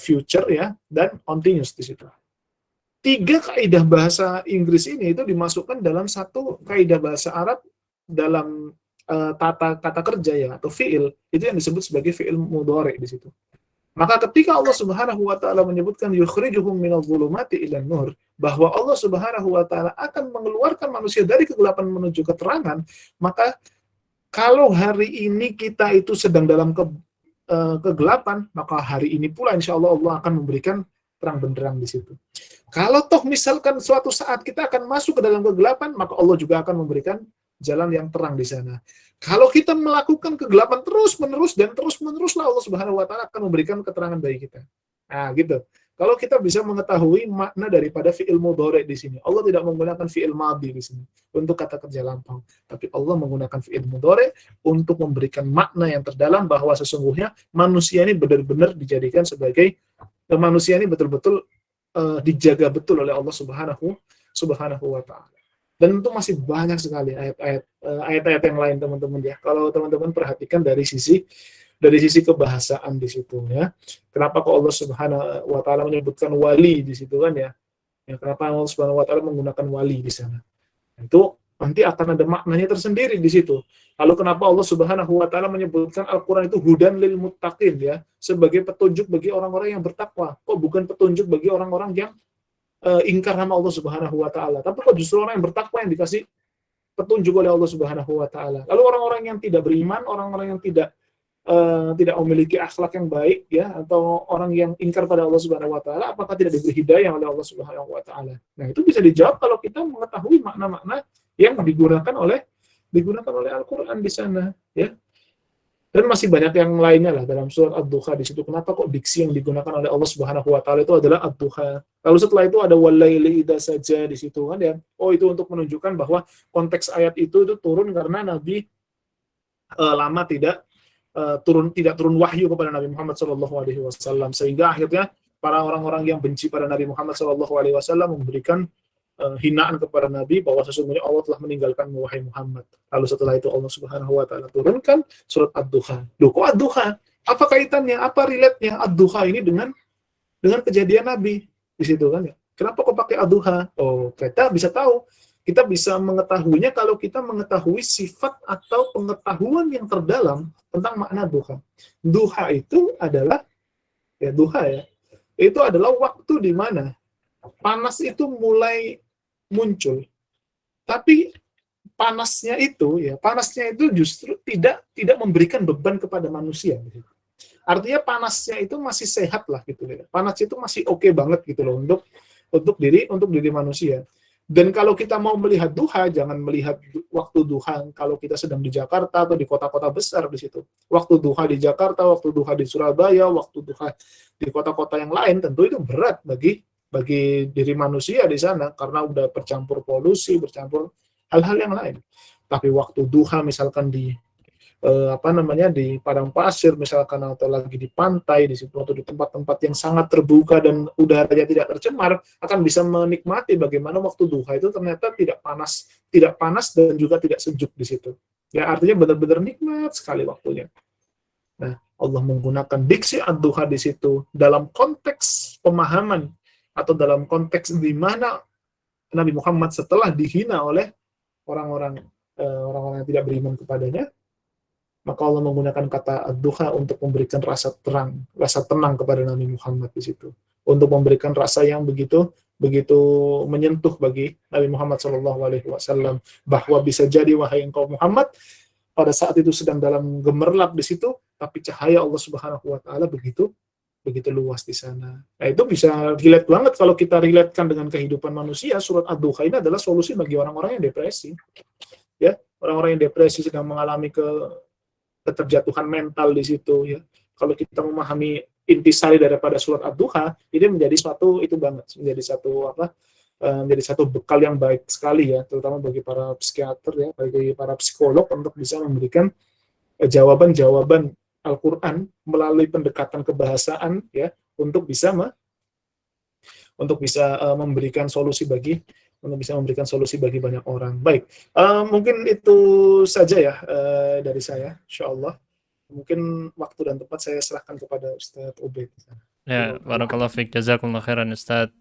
future ya, dan continuous di situ. 3 kaidah bahasa Inggris ini itu dimasukkan dalam 1 kaidah bahasa Arab dalam tata kata kerja ya atau fiil, itu yang disebut sebagai fiil mudhari di situ. Maka ketika Allah Subhanahu wa taala menyebutkan yukhrijuhum minadh dhulumati ilan nur, bahwa Allah Subhanahu wa taala akan mengeluarkan manusia dari kegelapan menuju keterangan, maka kalau hari ini kita itu sedang dalam kegelapan, maka hari ini pula insya Allah Allah akan memberikan terang benderang di situ. Kalau toh misalkan suatu saat kita akan masuk ke dalam kegelapan, maka Allah juga akan memberikan jalan yang terang di sana. Kalau kita melakukan kegelapan terus-menerus dan terus-meneruslah Allah Subhanahu wa taala akan memberikan keterangan bagi kita. Nah, gitu. Kalau kita bisa mengetahui makna daripada fi'il mudhari di sini. Allah tidak menggunakan fi'il madhi di sini untuk kata kerja lampau, tapi Allah menggunakan fi'il mudhari untuk memberikan makna yang terdalam bahwa sesungguhnya manusia ini benar-benar dijadikan sebagai manusia ini betul-betul dijaga betul oleh Allah Subhanahu wa taala. Dan itu masih banyak sekali ayat-ayat yang lain teman-teman ya. Kalau teman-teman perhatikan dari sisi kebahasaan di situ ya. Kenapa kok Allah Subhanahu wa taala menyebutkan wali di situ kan ya? Ya, kenapa Allah Subhanahu wa taala menggunakan wali di sana? Itu nanti akan ada maknanya tersendiri di situ. Lalu kenapa Allah Subhanahu wa taala menyebutkan Al-Qur'an itu hudan lil muttaqin ya, sebagai petunjuk bagi orang-orang yang bertakwa. Kok bukan petunjuk bagi orang-orang yang ingkar nama Allah Subhanahu wa taala. Tapi kok justru orang yang bertakwa yang dikasih petunjuk oleh Allah Subhanahu wa taala. Lalu orang-orang yang tidak beriman, orang-orang yang tidak memiliki akhlak yang baik ya, atau orang yang ingkar pada Allah Subhanahu wa taala, apakah tidak diberi hidayah oleh Allah Subhanahu wa taala? Nah, itu bisa dijawab kalau kita mengetahui makna-makna yang digunakan oleh Al-Qur'an di sana ya. Dan masih banyak yang lainnya lah dalam surat Ad-Duha di situ. Kenapa kok diksi yang digunakan oleh Allah Subhanahu wa taala itu adalah Ad-Duha. Lalu setelah itu ada walaili idza saja di situ kan ya. Oh, itu untuk menunjukkan bahwa konteks ayat itu turun karena Nabi lama tidak turun wahyu kepada Nabi Muhammad SAW, sehingga akhirnya para orang-orang yang benci pada Nabi Muhammad SAW memberikan hinaan kepada Nabi bahwa sesungguhnya Allah telah meninggalkan wahai Muhammad. Lalu setelah itu Allah Subhanahu wa taala turunkan surat Ad-Duha. Loh, kok Ad-Duha? Apa kaitannya? Apa relate-nya Ad-Duha ini dengan kejadian Nabi di situ kan ya? Kenapa kok pakai Ad-Duha? Oh, kita bisa tahu. Kita bisa mengetahuinya kalau kita mengetahui sifat atau pengetahuan yang terdalam tentang makna duha. Duha itu adalah itu adalah waktu di mana panas itu mulai muncul. Tapi panasnya itu justru tidak memberikan beban kepada manusia. Artinya panasnya itu masih sehat lah gitu ya. Panas itu masih oke banget gitu loh untuk diri manusia. Dan kalau kita mau melihat duha, jangan melihat waktu duha kalau kita sedang di Jakarta atau di kota-kota besar di situ. Waktu duha di Jakarta, waktu duha di Surabaya, waktu duha di kota-kota yang lain, tentu itu berat bagi diri manusia di sana karena udah bercampur polusi, bercampur hal-hal yang lain. Tapi waktu duha misalkan di di padang pasir misalkan, atau lagi di pantai di situ, atau di tempat-tempat yang sangat terbuka dan udaranya tidak tercemar, akan bisa menikmati bagaimana waktu duha itu ternyata tidak panas dan juga tidak sejuk di situ. Ya, artinya benar-benar nikmat sekali waktunya. Nah, Allah menggunakan diksi ad-duha di situ dalam konteks pemahaman atau dalam konteks di mana Nabi Muhammad setelah dihina oleh orang-orang yang tidak beriman kepadanya, maka Allah menggunakan kata ad-duha untuk memberikan rasa tenang kepada Nabi Muhammad di situ, untuk memberikan rasa yang begitu menyentuh bagi Nabi Muhammad SAW, bahwa bisa jadi wahai engkau Muhammad pada saat itu sedang dalam gemerlap di situ, tapi cahaya Allah Subhanahu wa taala begitu luas di sana. Nah, itu bisa relate banget kalau kita relatekan dengan kehidupan manusia. Surat ad-duha ini adalah solusi bagi orang-orang yang depresi. Ya, orang-orang yang depresi sedang mengalami keterjatuhan mental di situ ya. Kalau kita memahami intisari daripada surat ad-duha, ini menjadi satu bekal yang baik sekali ya, terutama bagi para psikiater ya, bagi para psikolog untuk bisa memberikan jawaban-jawaban Al-Qur'an melalui pendekatan kebahasaan ya, untuk bisa memberikan solusi bagi banyak orang. Baik, mungkin itu saja ya dari saya, insyaallah. Mungkin waktu dan tempat saya serahkan kepada Ustadz Ubaid.
Ya, barakallahu fiik, jazakumullah khairan Ustadz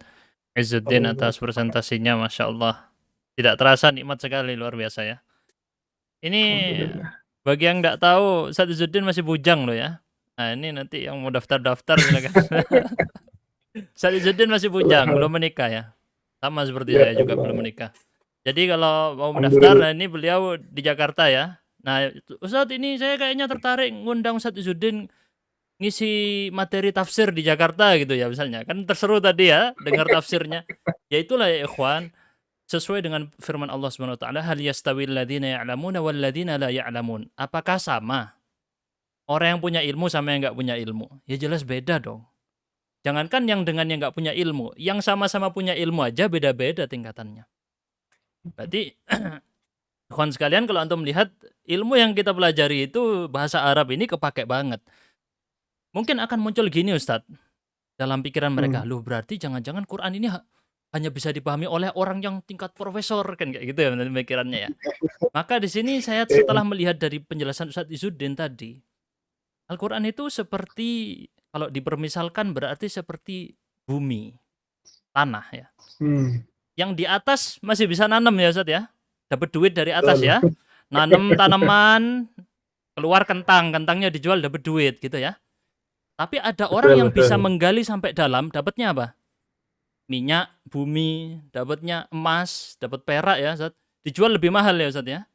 Izzuddin atas presentasinya, Masya Allah. Tidak terasa nikmat sekali, luar biasa ya. Ini bagi yang nggak tahu, Ustadz Izzuddin masih bujang loh ya. Nah, ini nanti yang mau daftar-daftar silakan. Ustaz Izzuddin masih bujang, belum menikah ya. Sama seperti
Ya
saya juga belum
Allah.
menikah. Jadi kalau mau mendaftar,
Alhamdulillah.
nah ini beliau di Jakarta ya. Nah, Ustadz ini saya kayaknya tertarik ngundang Ustadz Izzuddin ngisi materi tafsir di Jakarta gitu ya misalnya. Kan terseru tadi ya dengar tafsirnya. Ya itulah ya ikhwan, sesuai dengan firman Allah Subhanahu wa taala, hal yastawil ladzina ya'lamuna wal ladzina la ya'lamun. Apakah sama orang yang punya ilmu sama yang nggak punya ilmu? Ya jelas beda dong. Jangankan yang dengan yang nggak punya ilmu, yang sama-sama punya ilmu aja beda-beda tingkatannya. Berarti ikhwan sekalian, kalau antum melihat ilmu yang kita pelajari itu bahasa Arab ini kepake banget. Mungkin akan muncul gini Ustadz, dalam pikiran mereka, loh berarti jangan-jangan Quran ini hanya bisa dipahami oleh orang yang tingkat profesor, kan kayak gitu ya pikirannya ya. Maka di sini saya setelah melihat dari penjelasan Ustadz Izzuddin tadi, Al-Quran itu seperti, kalau dipermisalkan berarti seperti bumi, tanah ya. Yang di atas masih bisa nanam ya Ustadz ya, dapat duit dari atas ya, nanam tanaman, keluar kentang, kentangnya dijual dapat duit gitu ya. Tapi ada orang yang bisa menggali sampai dalam, dapatnya apa? Minyak, bumi, dapatnya emas, dapat perak ya Ustadz. Dijual lebih mahal ya Ustadz ya.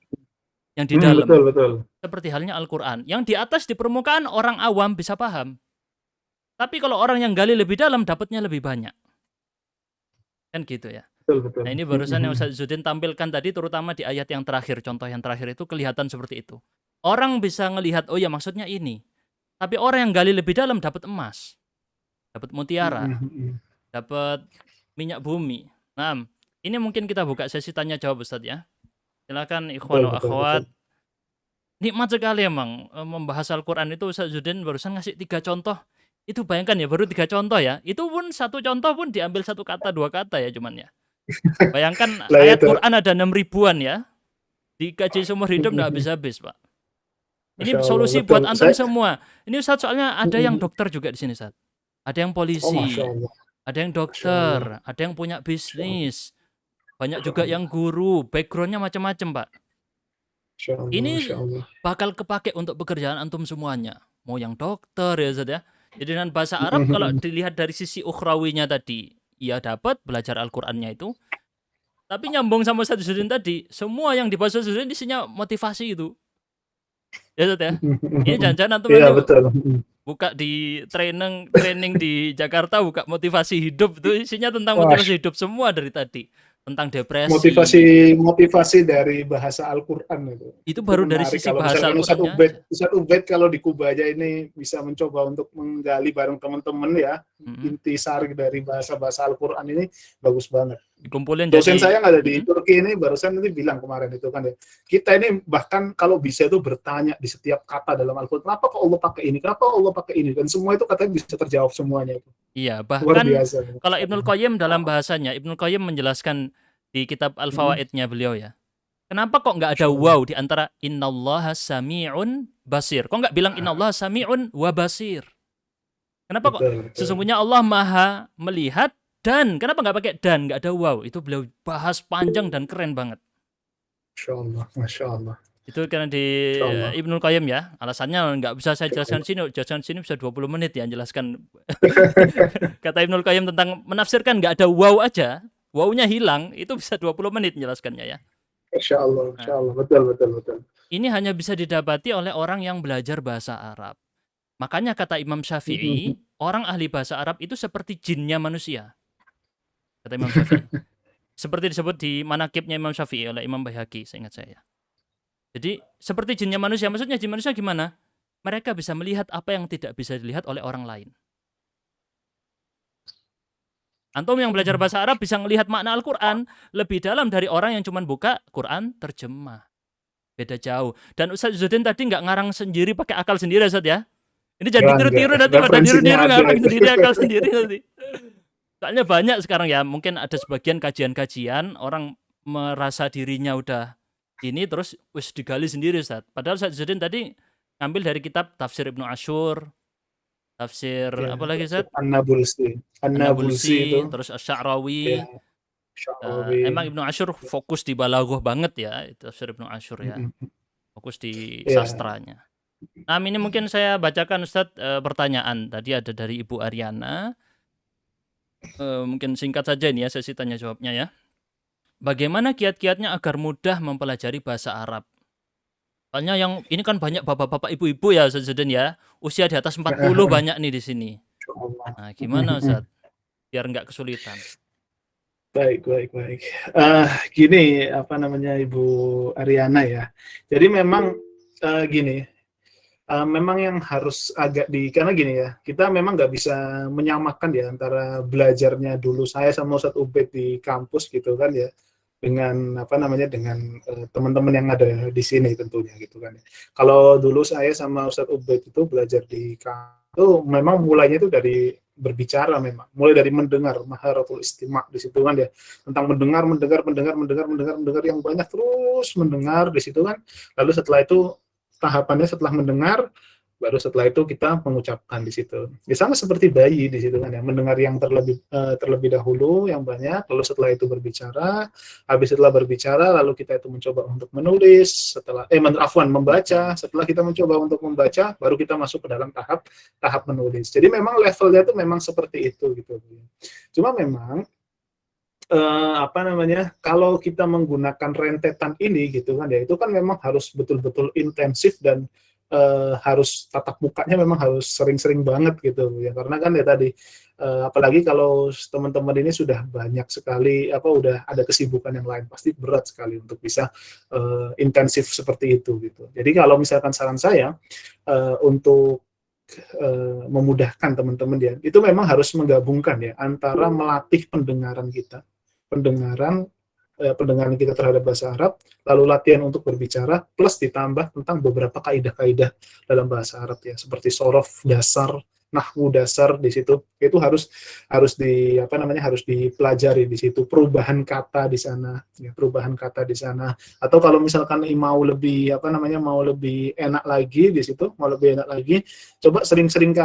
Yang di dalam.
Betul.
Seperti halnya Al-Quran. Yang di atas di permukaan orang awam bisa paham. Tapi kalau orang yang gali lebih dalam, dapatnya lebih banyak. Kan gitu ya.
Betul.
Nah ini barusan yang Ustadz Izzuddin tampilkan tadi, terutama di ayat yang terakhir, contoh yang terakhir itu kelihatan seperti itu. Orang bisa ngelihat, oh ya maksudnya ini. Tapi orang yang gali lebih dalam dapat emas, dapat mutiara, dapat minyak bumi. Nah, ini mungkin kita buka sesi tanya jawab Ustadz ya. Silakan ikhwan wa akhwat. Nikmat sekali emang membahas Al-Quran itu. Ustadz Izzuddin barusan ngasih 3 contoh. Itu bayangkan ya, baru 3 contoh ya. Itu pun 1 contoh pun diambil 1 kata 2 kata ya cuman ya. Bayangkan ayat Quran ada 6 ribuan ya. Dikaji seumur hidup nggak habis-habis Pak. Ini solusi buat antum semua. Ini Ustadz soalnya ada yang dokter juga di sini Ustadz. Ada yang polisi, ada yang dokter, ada yang punya bisnis, banyak juga yang guru, backgroundnya macam-macam Pak. Ini bakal kepake untuk pekerjaan antum semuanya. Mau yang dokter ya Ustadz ya. Jadi dengan bahasa Arab kalau dilihat dari sisi ukhrawinya tadi, ya dapat belajar Al-Qur'annya itu. Tapi nyambung sama Ustadz Izzuddin tadi, semua yang dibahas Ustadz Izzuddin isinya motivasi itu. Ya Ustadz ya. Ini jangan-jangan antum nanti buka di training di Jakarta, buka motivasi hidup, itu isinya tentang motivasi hidup semua dari tadi. Tentang depresi.
Motivasi dari bahasa Al-Quran itu.
Itu baru dari sisi bahasa Al-Qurannya.
Ustadz Ubaid kalau di Kuba aja ini bisa mencoba untuk menggali bareng teman-teman ya. Intisari dari bahasa-bahasa Al-Quran ini bagus banget.
Dikumpulin
dosen saya yang ada di Turki ini barusan nanti bilang kemarin itu kan ya, kita ini bahkan kalau bisa itu bertanya di setiap kata dalam Al-Quran, kenapa kok Allah pakai ini, kenapa Allah pakai ini, dan semua itu katanya bisa terjawab semuanya itu.
Iya, bahkan kalau Ibnul Qayyim dalam bahasanya, Ibnul Qayyim menjelaskan di kitab Al-Fawaidnya beliau ya, kenapa kok nggak ada waw di antara innallaha sami'un basir, kok nggak bilang innallaha sami'un wa basir, kenapa kok sesungguhnya Allah maha melihat. Dan kenapa nggak pakai dan, nggak ada wow? Itu beliau bahas panjang dan keren banget.
Masya Allah.
Itu karena di Ibnul Qayyim ya. Alasannya nggak bisa saya jelaskan sini. Jelaskan sini bisa 20 menit ya jelaskan. Kata Ibnul Qayyim tentang menafsirkan nggak ada wow aja, wow-nya hilang, itu bisa 20 menit menjelaskannya ya.
Masya Allah. Betul.
Ini hanya bisa didapati oleh orang yang belajar bahasa Arab. Makanya kata Imam Syafi'i, orang ahli bahasa Arab itu seperti jinnya manusia. Kata Imam Syafi'i. Seperti disebut di manaqibnya Imam Syafi'i oleh Imam Baihaqi, seingat saya. Jadi seperti jinnya manusia. Maksudnya jin manusia gimana? Mereka bisa melihat apa yang tidak bisa dilihat oleh orang lain. Antum yang belajar bahasa Arab bisa melihat makna Al-Quran lebih dalam dari orang yang cuma buka Quran terjemah. Beda jauh. Dan Ustadz Izzuddin tadi nggak ngarang sendiri pakai akal sendiri Ustadz ya. Ini jangan ditiru-tiru nanti pada niru-niru ngarang sendiri akal sendiri nanti. Soalnya banyak sekarang ya, mungkin ada sebagian kajian-kajian orang merasa dirinya udah ini terus wis digali sendiri Ustaz. Padahal Ustaz Izzuddin tadi ngambil dari kitab tafsir Ibnu Asyur, tafsir ya, apa lagi Ustaz? An-Nabulsi itu, terus Asy-Sya'rawi. Ya. Emang Ibnu Asyur fokus di balaghah banget ya, tafsir Ibnu Asyur ya. Fokus di sastranya. Ini mungkin saya bacakan Ustadz pertanyaan tadi ada dari Ibu Ariana. Mungkin singkat saja ini ya sesi tanya jawabnya ya. Bagaimana kiat-kiatnya agar mudah mempelajari bahasa Arab? Soalnya yang ini kan banyak bapak-bapak, ibu-ibu ya Ustadz Zudin ya. Usia di atas 40 banyak nih di sini. Nah, gimana Ustadz? Biar nggak kesulitan.
Baik. Gini, apa namanya Ibu Ariana ya. Jadi memang gini, memang yang harus agak karena gini ya, kita memang nggak bisa menyamakan ya antara belajarnya dulu saya sama Ustadz Ubed di kampus gitu kan ya, dengan apa namanya dengan teman-teman yang ada di sini tentunya gitu kan. Kalau dulu saya sama Ustadz Ubed itu belajar di kampus itu memang mulainya itu dari berbicara, memang mulai dari mendengar, maharatul istima' di situ kan ya, tentang mendengar yang banyak, terus mendengar di situ kan. Lalu setelah itu tahapannya setelah mendengar, baru setelah itu kita mengucapkan di situ. Ya sama seperti bayi di situ kan ya, mendengar yang terlebih dahulu yang banyak, lalu setelah itu berbicara, habis setelah berbicara lalu kita itu mencoba untuk menulis, setelah membaca, setelah kita mencoba untuk membaca baru kita masuk ke dalam tahap menulis. Jadi memang levelnya itu memang seperti itu gitu. Cuma memang apa namanya, kalau kita menggunakan rentetan ini gitu kan ya, itu kan memang harus betul-betul intensif dan harus tatap mukanya memang harus sering-sering banget gitu ya, karena kan ya tadi apalagi kalau teman-teman ini sudah banyak sekali udah ada kesibukan yang lain, pasti berat sekali untuk bisa intensif seperti itu gitu. Jadi kalau misalkan saran saya untuk memudahkan teman-teman ya, itu memang harus menggabungkan ya antara melatih pendengaran kita terhadap bahasa Arab, lalu latihan untuk berbicara, plus ditambah tentang beberapa kaidah-kaidah dalam bahasa Arab ya, seperti sorof dasar, nahwu dasar di situ. Itu harus harus dipelajari di situ, perubahan kata di sana ya, Atau kalau misalkan mau lebih mau lebih enak lagi di situ, coba sering-sering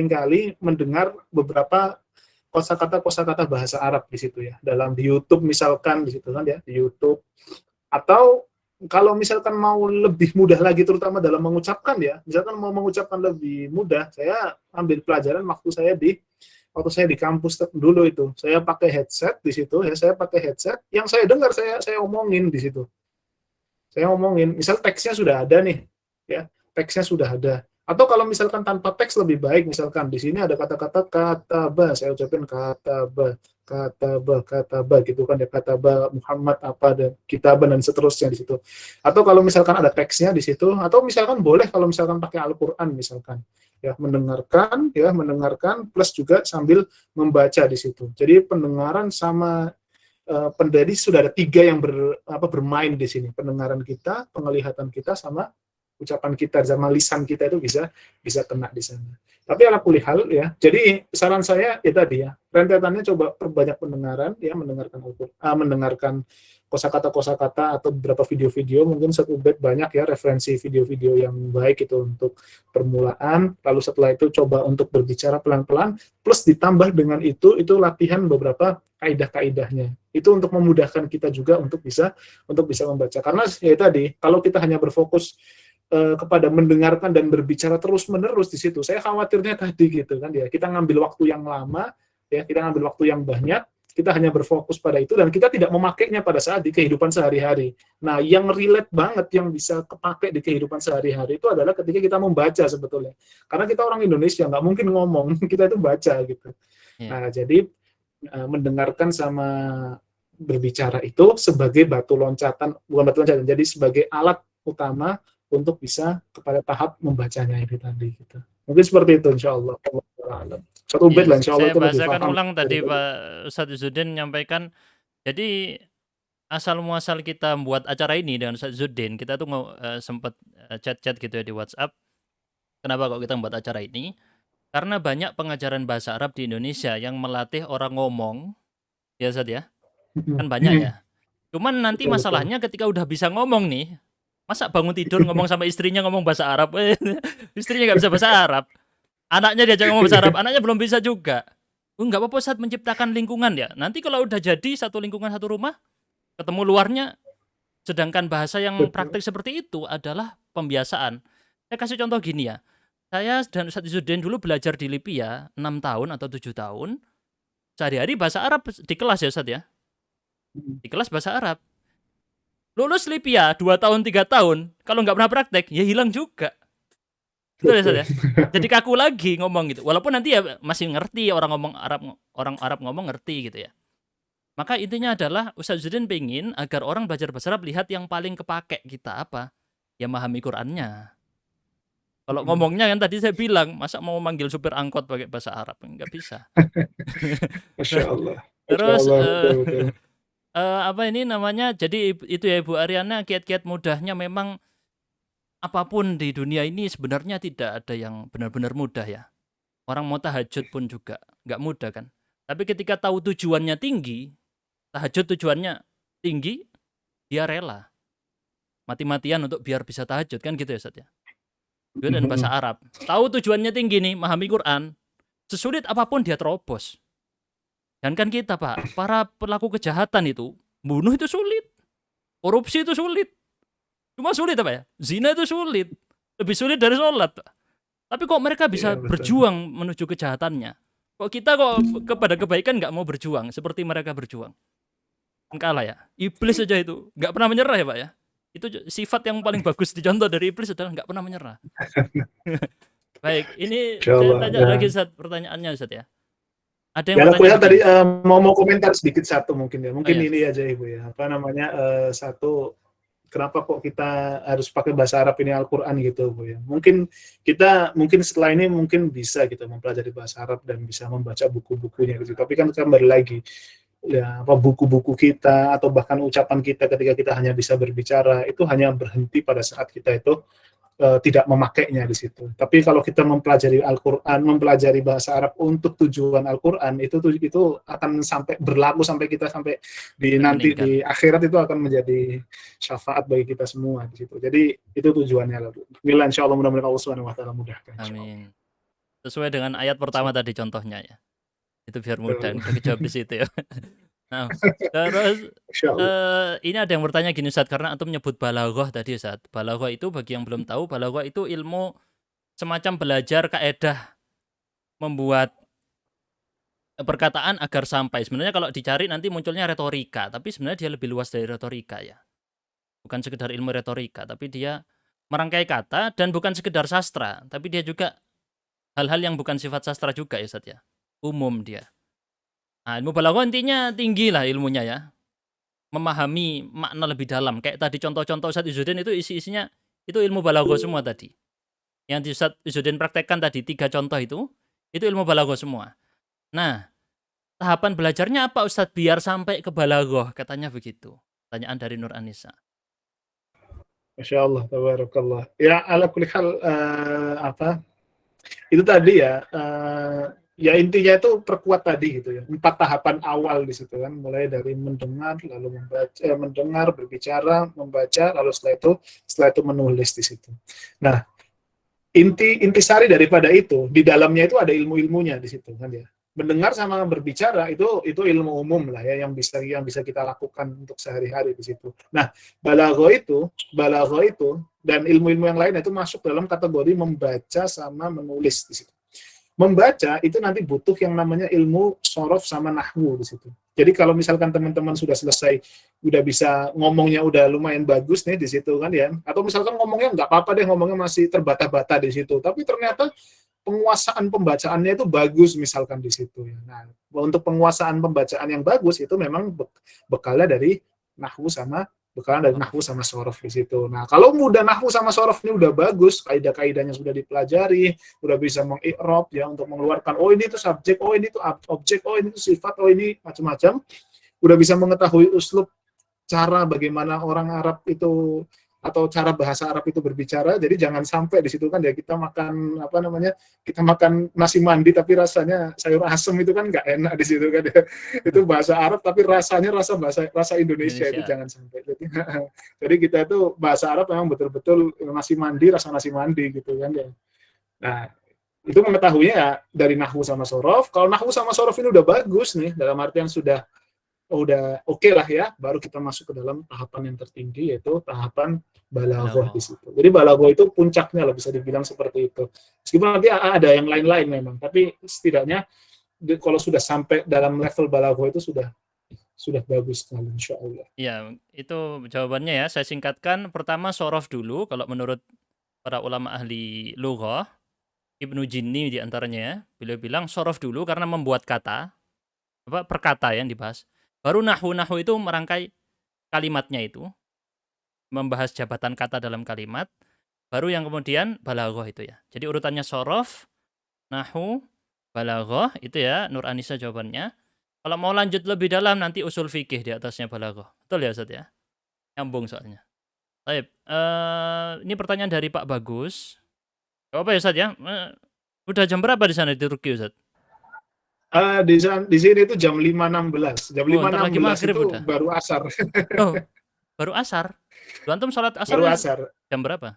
kali mendengar beberapa kosakata bahasa Arab di situ ya, di YouTube misalkan di situ kan ya, di YouTube. Atau kalau misalkan mau lebih mudah lagi terutama dalam mengucapkan ya, misalkan mau mengucapkan lebih mudah, saya ambil pelajaran waktu saya di kampus dulu itu. Saya pakai headset di situ ya, yang saya dengar saya omongin di situ. Saya ngomongin, misal teksnya sudah ada nih, ya, teksnya sudah ada. Atau kalau misalkan tanpa teks lebih baik, misalkan di sini ada kata-kata kataba, saya ucapin kataba gitu kan ya, kataba Muhammad apa dan kitaban dan seterusnya di situ. Atau kalau misalkan ada teksnya di situ, atau misalkan boleh kalau misalkan pakai Al-Qur'an misalkan. Ya, mendengarkan plus juga sambil membaca di situ. Jadi pendengaran sama pendedi sudah ada 3 yang bermain di sini, pendengaran kita, penglihatan kita, sama ucapan kita, sama lisan kita itu bisa kena di sana. Tapi ala kulli hal ya, jadi saran saya ya tadi ya, rentetannya coba perbanyak pendengaran ya, mendengarkan kosakata atau beberapa video-video, mungkin satu bed banyak ya referensi video-video yang baik itu untuk permulaan, lalu setelah itu coba untuk berbicara pelan-pelan, plus ditambah dengan itu latihan beberapa kaidah-kaidahnya. Itu untuk memudahkan kita juga untuk bisa membaca. Karena ya tadi, kalau kita hanya berfokus kepada mendengarkan dan berbicara terus-menerus di situ, saya khawatirnya tadi gitu kan ya, kita ngambil waktu yang lama, ya, kita ngambil waktu yang banyak, kita hanya berfokus pada itu dan kita tidak memakainya pada saat di kehidupan sehari-hari. Nah, yang relate banget, yang bisa kepake di kehidupan sehari-hari itu adalah ketika kita membaca sebetulnya. Karena kita orang Indonesia, nggak mungkin ngomong, kita itu baca gitu. Nah, jadi mendengarkan sama berbicara itu sebagai jadi sebagai alat utama untuk bisa kepada tahap membacanya itu tadi gitu. Mungkin seperti itu insyaallah. Satu bed lah insyaallah
Saya
itu lebih
bahasakan
paham.
ulang tadi Pak Ustadz Izzuddin menyampaikan, jadi asal muasal kita membuat acara ini dengan Ustadz Izzuddin, kita tuh sempat chat-chat gitu ya di WhatsApp. Kenapa kok kita membuat acara ini? Karena banyak pengajaran bahasa Arab di Indonesia yang melatih orang ngomong, ya Ustadz ya, kan banyak ya. Cuman nanti
Betul.
masalahnya ketika udah bisa ngomong nih, masa bangun tidur ngomong sama istrinya ngomong bahasa Arab, istrinya nggak bisa bahasa Arab, anaknya diajak ngomong bahasa Arab, anaknya belum bisa juga. Nggak apa-apa Ustadz menciptakan lingkungan ya. Nanti kalau udah jadi satu lingkungan satu rumah, ketemu luarnya, sedangkan bahasa yang praktik seperti itu adalah pembiasaan. Saya Saya kasih contoh gini ya. Saya dan Ustadz Izzuddin dulu belajar di Libya 6 tahun atau 7 tahun. Sehari-hari bahasa Arab di kelas ya Ustadz ya. Di kelas bahasa Arab. Lulus Libya 2 tahun 3 tahun, kalau nggak pernah praktek ya hilang juga. Betul ya Ustadz ya? Jadi kaku lagi ngomong gitu. Walaupun nanti ya masih ngerti orang Arab ngomong ngerti gitu ya. Maka intinya adalah Ustadz Izzuddin pengen agar orang belajar bahasa Arab lihat yang paling kepake kita apa? Ya memahami Qur'annya. Kalau ngomongnya kan tadi saya bilang, masa mau manggil supir angkot pakai bahasa Arab? Nggak bisa.
Masya Allah.
Terus
betul.
apa ini namanya? Jadi itu ya Ibu Ariana, kiat-kiat mudahnya memang apapun di dunia ini sebenarnya tidak ada yang benar-benar mudah ya. Orang mau tahajud pun juga nggak mudah kan. Tapi ketika tahu tujuannya tinggi, tahajud tujuannya tinggi, dia rela mati-matian untuk biar bisa tahajud kan gitu ya Ustaz ya. Itu dan bahasa Arab. Tahu tujuannya tinggi nih, memahami Quran, sesulit apapun dia terobos. Dan kan kita Pak, para pelaku kejahatan itu, bunuh itu sulit, korupsi itu sulit. Cuma sulit apa ya? Zina itu sulit, lebih sulit dari sholat Pak. Tapi kok mereka bisa berjuang menuju kejahatannya? Kok kita kepada kebaikan nggak mau berjuang seperti mereka berjuang? Kalah ya. Iblis saja itu nggak pernah menyerah ya Pak ya. Itu sifat yang paling bagus dicontoh dari iblis adalah nggak pernah menyerah. Baik, ini saya tanya lagi Ustaz, pertanyaannya Ustaz ya. Ada yang
aku lihat tadi mau komentar sedikit satu mungkin ya. Mungkin ini aja Ibu ya. Apa namanya satu, kenapa kok kita harus pakai bahasa Arab ini Al-Qur'an gitu Bu ya. Mungkin setelah ini mungkin bisa kita mempelajari bahasa Arab dan bisa membaca buku-bukunya gitu. Tapi kan kembali lagi ya, apa buku-buku kita atau bahkan ucapan kita ketika kita hanya bisa berbicara itu hanya berhenti pada saat kita itu tidak memakainya di situ. Tapi kalau kita mempelajari Al-Qur'an, mempelajari bahasa Arab untuk tujuan Al-Qur'an, itu akan sampai berlaku sampai kita sampai nanti di akhirat itu akan menjadi syafaat bagi kita semua di situ. Jadi itu tujuannya lah. Bismillah, insyaallah mudah-mudahan Allah Subhanahu wa taala mudahkan.
Amin. Sesuai dengan ayat pertama tadi contohnya ya. Itu biar mudah, kita kejawab di situ ya. Nah, terus ini ada yang bertanya gini Ustaz, karena antum menyebut balaghah tadi Ustaz. Balaghah itu bagi yang belum tahu, balaghah itu ilmu semacam belajar kaedah membuat perkataan agar sampai. Sebenarnya kalau dicari nanti munculnya retorika, tapi sebenarnya dia lebih luas dari retorika ya. Bukan sekedar ilmu retorika, tapi dia merangkai kata dan bukan sekedar sastra, tapi dia juga hal-hal yang bukan sifat sastra juga ya Ustaz ya. Umum dia. Nah, ilmu balaghah intinya tinggi lah ilmunya ya. Memahami makna lebih dalam. Kayak tadi contoh-contoh Ustadz Izzuddin itu isi-isinya itu ilmu balaghah semua tadi. Yang Ustadz Izzuddin praktekkan tadi 3 contoh itu ilmu balaghah semua. Nah, tahapan belajarnya apa Ustadz biar sampai ke balaghah? Katanya begitu. Pertanyaan dari Nur Anissa.
Masya Allah, tabarakallah. Ya, ala kulli hal itu tadi ya. Ya intinya itu perkuat tadi gitu ya. 4 tahapan awal di situ kan, mulai dari mendengar, lalu membaca, mendengar, berbicara, membaca, lalu setelah itu menulis di situ. Nah, intisari daripada itu di dalamnya itu ada ilmu-ilmunya di situ kan ya. Mendengar sama berbicara itu ilmu umum lah ya yang bisa kita lakukan untuk sehari-hari di situ. Nah, balaghah itu dan ilmu-ilmu yang lain itu masuk dalam kategori membaca sama menulis di situ. Membaca itu nanti butuh yang namanya ilmu shorof sama nahwu di situ. Jadi kalau misalkan teman-teman sudah selesai, udah bisa ngomongnya udah lumayan bagus nih di situ kan ya, atau misalkan ngomongnya nggak apa-apa deh, ngomongnya masih terbata-bata di situ, tapi ternyata penguasaan pembacaannya itu bagus misalkan di situ ya. Nah, untuk penguasaan pembacaan yang bagus itu memang bekalnya dari nahwu sama shorof di situ. Nah, kalau mudah nahwu sama shorof ini udah bagus, kaidah-kaidahnya sudah dipelajari, udah bisa mengi'rab ya untuk mengeluarkan oh ini itu subjek, oh ini itu objek, oh ini itu sifat, oh ini macam-macam. Udah bisa mengetahui uslub cara bagaimana orang Arab itu atau cara bahasa Arab itu berbicara. Jadi jangan sampai di situ kan ya kita makan kita makan nasi mandi tapi rasanya sayur asem, itu kan nggak enak di situ kan ya. Itu bahasa Arab tapi rasanya rasa Indonesia. Itu jangan sampai. Jadi kita itu bahasa Arab memang betul-betul nasi mandi, rasa nasi mandi gitu kan ya. Nah, itu mengetahuinya ya dari nahwu sama shorof. Kalau nahwu sama shorof ini udah bagus nih, dalam artian sudah udah oke lah ya, baru kita masuk ke dalam tahapan yang tertinggi, yaitu tahapan balaghah di
Balaghah.
situ. Jadi balaghah itu puncaknya lah, bisa dibilang seperti itu. Meskipun nanti ada yang lain-lain memang, tapi setidaknya kalau sudah sampai dalam level balaghah itu sudah bagus sekali, insya Allah.
Ya, itu jawabannya ya. Saya singkatkan. Pertama sorof dulu kalau menurut para ulama ahli lughah, Ibnu Jinni di antaranya ya, beliau bilang sorof dulu karena membuat kata, perkata yang dibahas. Baru nahu itu merangkai kalimatnya itu, membahas jabatan kata dalam kalimat, baru yang kemudian balaghah itu ya. Jadi urutannya sorof, nahu, balaghah itu ya, Nur Anissa jawabannya. Kalau mau lanjut lebih dalam nanti usul fikih di atasnya balaghah. Betul ya Ustaz ya? Nyambung soalnya. Baik, ini pertanyaan dari Pak Bagus. Gak apa ya Ustaz ya? Udah jam berapa di sana di Turki Ustaz?
Di sini itu jam 5.16. Jam
Oh, ntar lagi
5.16
maghrib
itu
udah.
baru asar.
Oh, baru asar. Lu antum sholat asar
Baru asar.
jam berapa?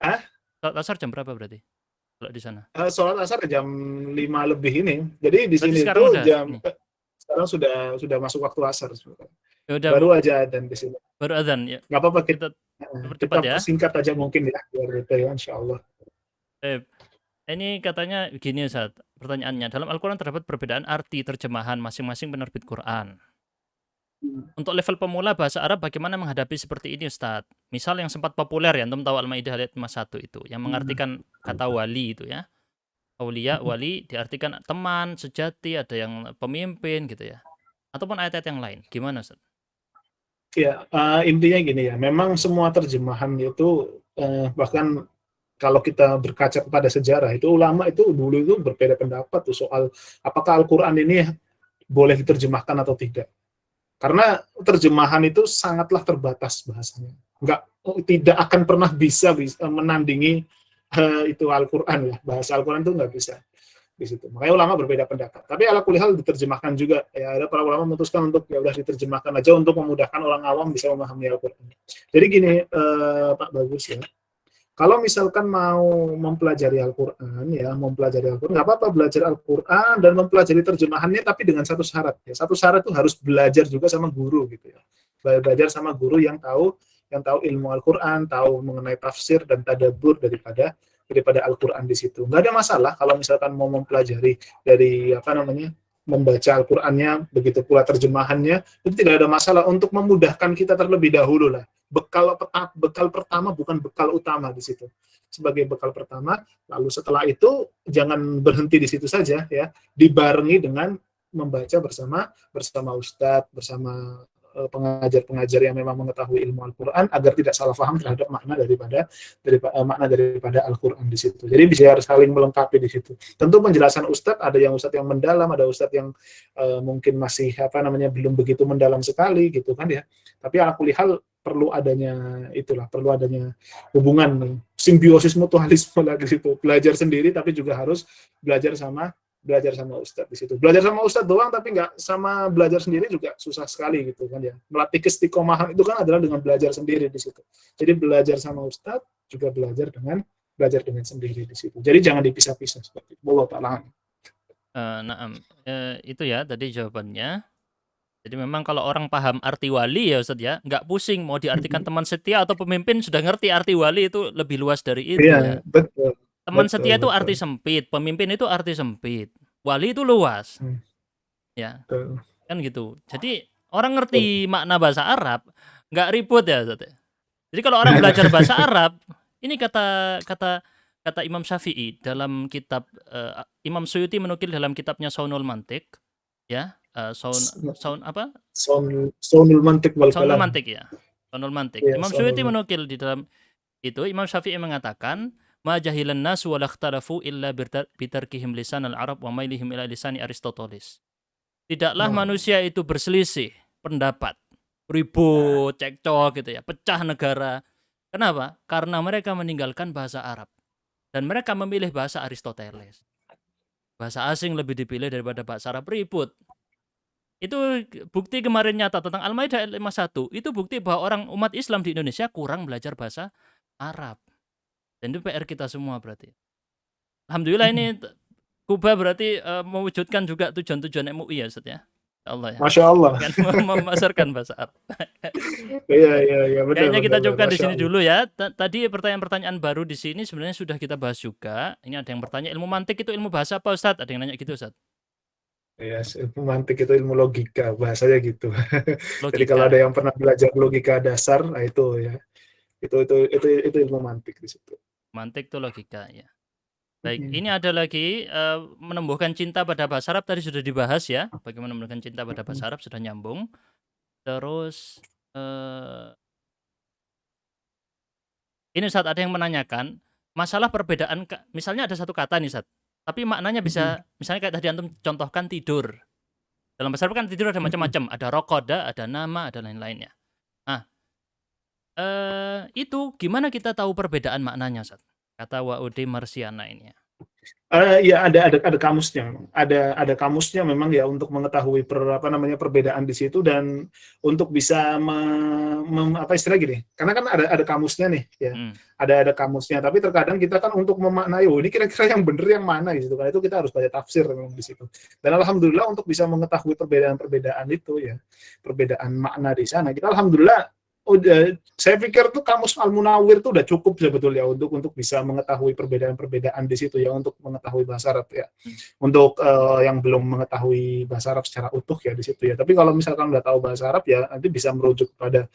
Hah?
Sholat asar jam berapa berarti? Kalau di sana?
Sholat asar jam 5 lebih ini. Jadi di
Berarti
sini
sekarang
itu
udah ini.
sekarang sudah masuk waktu asar.
Ya udah,
Baru aja adzan di sini.
baru adzan ya.
Nggak apa-apa,
Kita
kita
percepat ya.
persingkat aja mungkin ya, biar gitu ya, insya Allah.
Ini katanya gini Ustaz, pertanyaannya. Dalam Al-Quran terdapat perbedaan arti terjemahan masing-masing penerbit Quran. Untuk level pemula bahasa Arab bagaimana menghadapi seperti ini Ustaz? Misal yang sempat populer ya, antum tahu Al-Maidah ayat 51 itu, yang mengartikan kata wali itu ya. Aulia, wali diartikan teman, sejati, ada yang pemimpin gitu ya. Ataupun ayat-ayat yang lain. Gimana Ustaz?
Ya, intinya gini ya, memang semua terjemahan itu bahkan kalau kita berkaca kepada sejarah, itu ulama itu dulu itu berbeda pendapat tuh soal apakah Al-Quran ini boleh diterjemahkan atau tidak. Karena terjemahan itu sangatlah terbatas bahasanya. Tidak akan pernah bisa menandingi itu Al-Quran ya. Bahasa Al-Quran itu nggak bisa di situ. Makanya ulama berbeda pendapat. Tapi ala kulli hal diterjemahkan juga. Ya, ada para ulama memutuskan untuk ya udah diterjemahkan aja untuk memudahkan orang awam bisa memahami Al-Quran. Jadi gini, Pak Bagus ya. Kalau misalkan mau mempelajari Al-Quran, ya mempelajari Al-Quran, nggak apa-apa belajar Al-Quran dan mempelajari terjemahannya, tapi dengan satu syarat. Ya. Satu syarat itu harus belajar juga sama guru, gitu ya. Belajar sama guru yang tahu ilmu Al-Quran, tahu mengenai tafsir dan tadabbur daripada Al-Quran di situ. Nggak ada masalah kalau misalkan mau mempelajari dari membaca Al-Qurannya, begitu pula terjemahannya, itu tidak ada masalah untuk memudahkan kita terlebih dahulu lah. Bekal pertama bukan bekal utama di situ. Sebagai bekal pertama, lalu setelah itu jangan berhenti di situ saja ya, dibarengi dengan membaca bersama ustadz, bersama pengajar-pengajar yang memang mengetahui ilmu Al-Quran agar tidak salah paham terhadap makna daripada Al-Quran di situ. Jadi bisa saling melengkapi di situ. Tentu penjelasan ustadz, ada yang ustadz yang mendalam, ada ustadz yang mungkin masih belum begitu mendalam sekali gitu kan ya. Tapi ala kulli hal perlu adanya hubungan simbiosis mutualisme lagi situ. Belajar sendiri tapi juga harus belajar sama ustadz di situ. Belajar sama ustadz doang tapi nggak sama belajar sendiri juga susah sekali gitu kan ya. Melatih keistiqomahan itu kan adalah dengan belajar sendiri di situ. Jadi belajar sama ustadz juga belajar dengan sendiri di situ. Jadi jangan dipisah-pisah seperti itu. Allah Ta'ala.
Itu ya tadi jawabannya. Jadi memang kalau orang paham arti wali ya Ustaz ya, nggak pusing mau diartikan teman setia atau pemimpin, sudah ngerti arti wali itu lebih luas dari itu ya.
Iya, betul.
Teman
Betul,
setia itu
betul.
arti sempit, pemimpin itu arti sempit. Wali itu luas. Ya.
Betul.
Kan gitu. Jadi orang ngerti makna bahasa Arab, nggak ribut ya Ustaz ya. Jadi kalau orang belajar bahasa Arab, ini kata Imam Syafi'i dalam kitab Imam Suyuti menukil dalam kitabnya Saunul Mantiq ya. Saunul
Mantiq wal
Saunul
Kalam.
Mantiq ya. Saunul Mantiq.
Ya,
Imam Suyuti menukil di dalam itu, Imam Syafi'i mengatakan, ma jahilan nas wa lakhtalafu illa bitarkihim lisan al-Arab wa mailihim ila lisani Aristoteles. Tidaklah manusia itu berselisih pendapat, ribut, cekcok gitu ya, pecah negara. Kenapa? Karena mereka meninggalkan bahasa Arab dan mereka memilih bahasa Aristoteles. Bahasa asing lebih dipilih daripada bahasa Arab, ribut. Itu bukti kemarin nyata tentang Al-Maidah ayat 51. Itu bukti bahwa orang umat Islam di Indonesia kurang belajar bahasa Arab. Dan itu PR kita semua berarti. Alhamdulillah ini Kuba berarti mewujudkan juga tujuan-tujuan MUI ya Ustaz ya. Allah ya.
Masya Allah.
Kan memasarkan bahasa Arab.
Iya, benar.
Kayaknya kita cukupkan di
Masya
sini
Allah.
dulu ya. Tadi pertanyaan-pertanyaan baru di sini sebenarnya sudah kita bahas juga. Ini ada yang bertanya, ilmu mantik itu ilmu bahasa apa Ustadz? Ada yang nanya gitu Ustadz.
Ya, ilmu mantik itu ilmu logika, bahasanya gitu. Jadi kalau ada
Logika.
yang pernah belajar logika dasar, nah itu ya, itu ilmu mantik di situ.
Mantik itu logika ya. Baik, ini ada lagi menumbuhkan cinta pada bahasa Arab tadi sudah dibahas ya. Bagaimana menumbuhkan cinta pada bahasa Arab sudah nyambung. Terus ini Ustadz ada yang menanyakan masalah perbedaan, misalnya ada satu kata nih Ustadz, tapi maknanya bisa misalnya kayak tadi antum contohkan tidur. Dalam bahasa Arab kan tidur ada macam-macam, ada rokoda, ada nama, ada lain-lainnya. Nah, itu gimana kita tahu perbedaan maknanya Ustadz? Kata Wa'udi Marsiana ini ya.
Ya ada kamusnya, ada kamusnya memang ya untuk mengetahui perbedaan di situ dan untuk bisa apa istilah gini, karena kan ada kamusnya nih ya, ada kamusnya, tapi terkadang kita kan untuk memaknai, ini kira-kira yang bener yang mana gitu kan, itu kita harus baca tafsir memang di situ. Dan alhamdulillah untuk bisa mengetahui perbedaan-perbedaan itu ya, perbedaan makna di sana, kita alhamdulillah. Saya pikir tuh kamus Al-Munawwir tuh udah cukup sebetulnya untuk bisa mengetahui perbedaan-perbedaan di situ ya, untuk mengetahui bahasa Arab ya. Untuk yang belum mengetahui bahasa Arab secara utuh ya di situ ya. Tapi kalau misalkan udah tahu bahasa Arab ya nanti bisa merujuk pada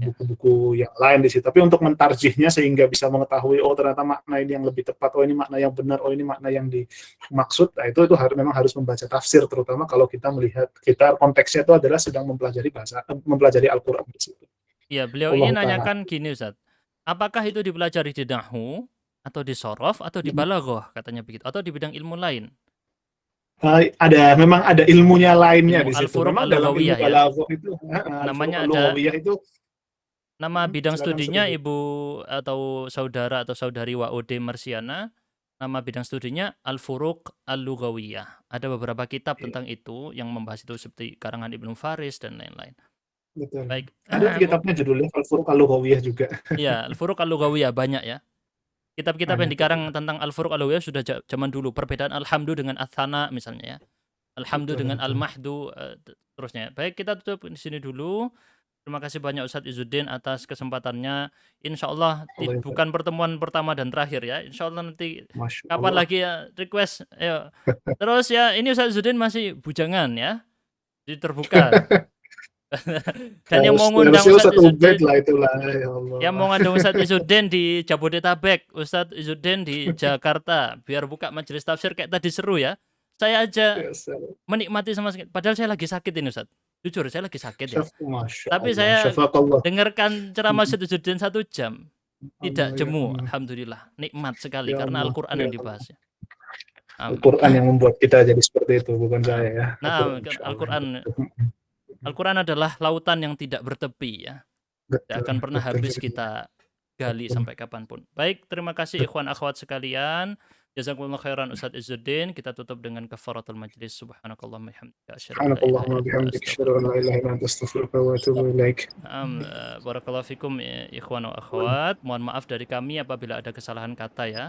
buku-buku yang lain di situ. Tapi untuk mentarjihnya sehingga bisa mengetahui ternyata makna ini yang lebih tepat, ini makna yang benar, ini makna yang dimaksud. Nah, itu memang harus membaca tafsir, terutama kalau kita melihat konteksnya itu adalah sedang mempelajari Al-Qur'an di situ.
Iya, beliau ini nanyakan gini Ustaz, apakah itu dipelajari di nahwu atau di sorof atau di balaghah katanya begitu, atau di bidang ilmu lain?
Memang ada ilmunya lainnya
Ilmu
di situ.
Al-Furuq
Memang dalam ilmu
Al-Lughawiyah ya.
balaghah itu
Namanya
Al-Lughawiyah itu
nama bidang
silakan,
studinya
silakan.
Ibu atau saudara atau saudari Wa'udi Marsiana, nama bidang studinya Al-Furuq Al-Lughawiyah. Ada beberapa kitab tentang itu yang membahas itu seperti karangan Ibnu Faris dan lain-lain.
Betul.
Baik.
Ada kitabnya judulnya Al-Furuq Al-Lughawiyah juga.
Iya, Al-Furuq Al-Lughawiyah banyak ya. Kitab-kitab yang dikarang tentang Al-Furuq Al-Lughawiyah sudah zaman dulu. Perbedaan Alhamdu dengan Athana misalnya ya. Alhamdu dengan Al-Mahdu terusnya. Baik, kita tutup di sini dulu. Terima kasih banyak Ustadz Izzuddin atas kesempatannya. Insya Allah bukan pertemuan pertama dan terakhir ya. Insya Allah nanti kapan lagi ya request. Ayo. Terus ya ini Ustadz Izzuddin masih bujangan ya. Jadi terbuka. Dan yang mau ngundang Ustadz Izzuddin, yang mau ngundang Ustadz Izzuddin di Jabodetabek, Ustadz Izzuddin di Jakarta, biar buka majelis tafsir kayak tadi seru ya. Saya aja menikmati sama sekali. Padahal saya lagi sakit ini Ustadz. Jujur saya lagi sakit ya. Tapi saya dengarkan ceramah Ustadz Izzuddin 1 jam. Tidak jemu, alhamdulillah. Nikmat sekali karena Al-Quran yang dibahas.
Al-Quran yang membuat kita jadi seperti itu, bukan saya ya.
Nah, Al-Quran adalah lautan yang tidak bertepi ya. Tidak akan pernah habis kita gali sampai kapanpun. Baik, terima kasih ikhwan akhwat sekalian. Jazakumullah khairan Ustadz Izzuddin. Kita tutup dengan kafaratul majlis. Subhanakallahumma bihamdika asyhadu an la ilaha illa anta astaghfiruka wa atubu ilaik. Barakallahu fikum ikhwan wa akhwat. Mohon maaf dari kami apabila ada kesalahan kata ya.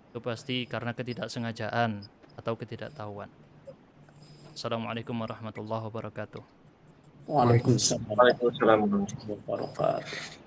Itu pasti karena ketidaksengajaan atau ketidaktahuan. Assalamualaikum warahmatullahi wabarakatuh.
Waalaikumsalam warahmatullahi wabarakatuh.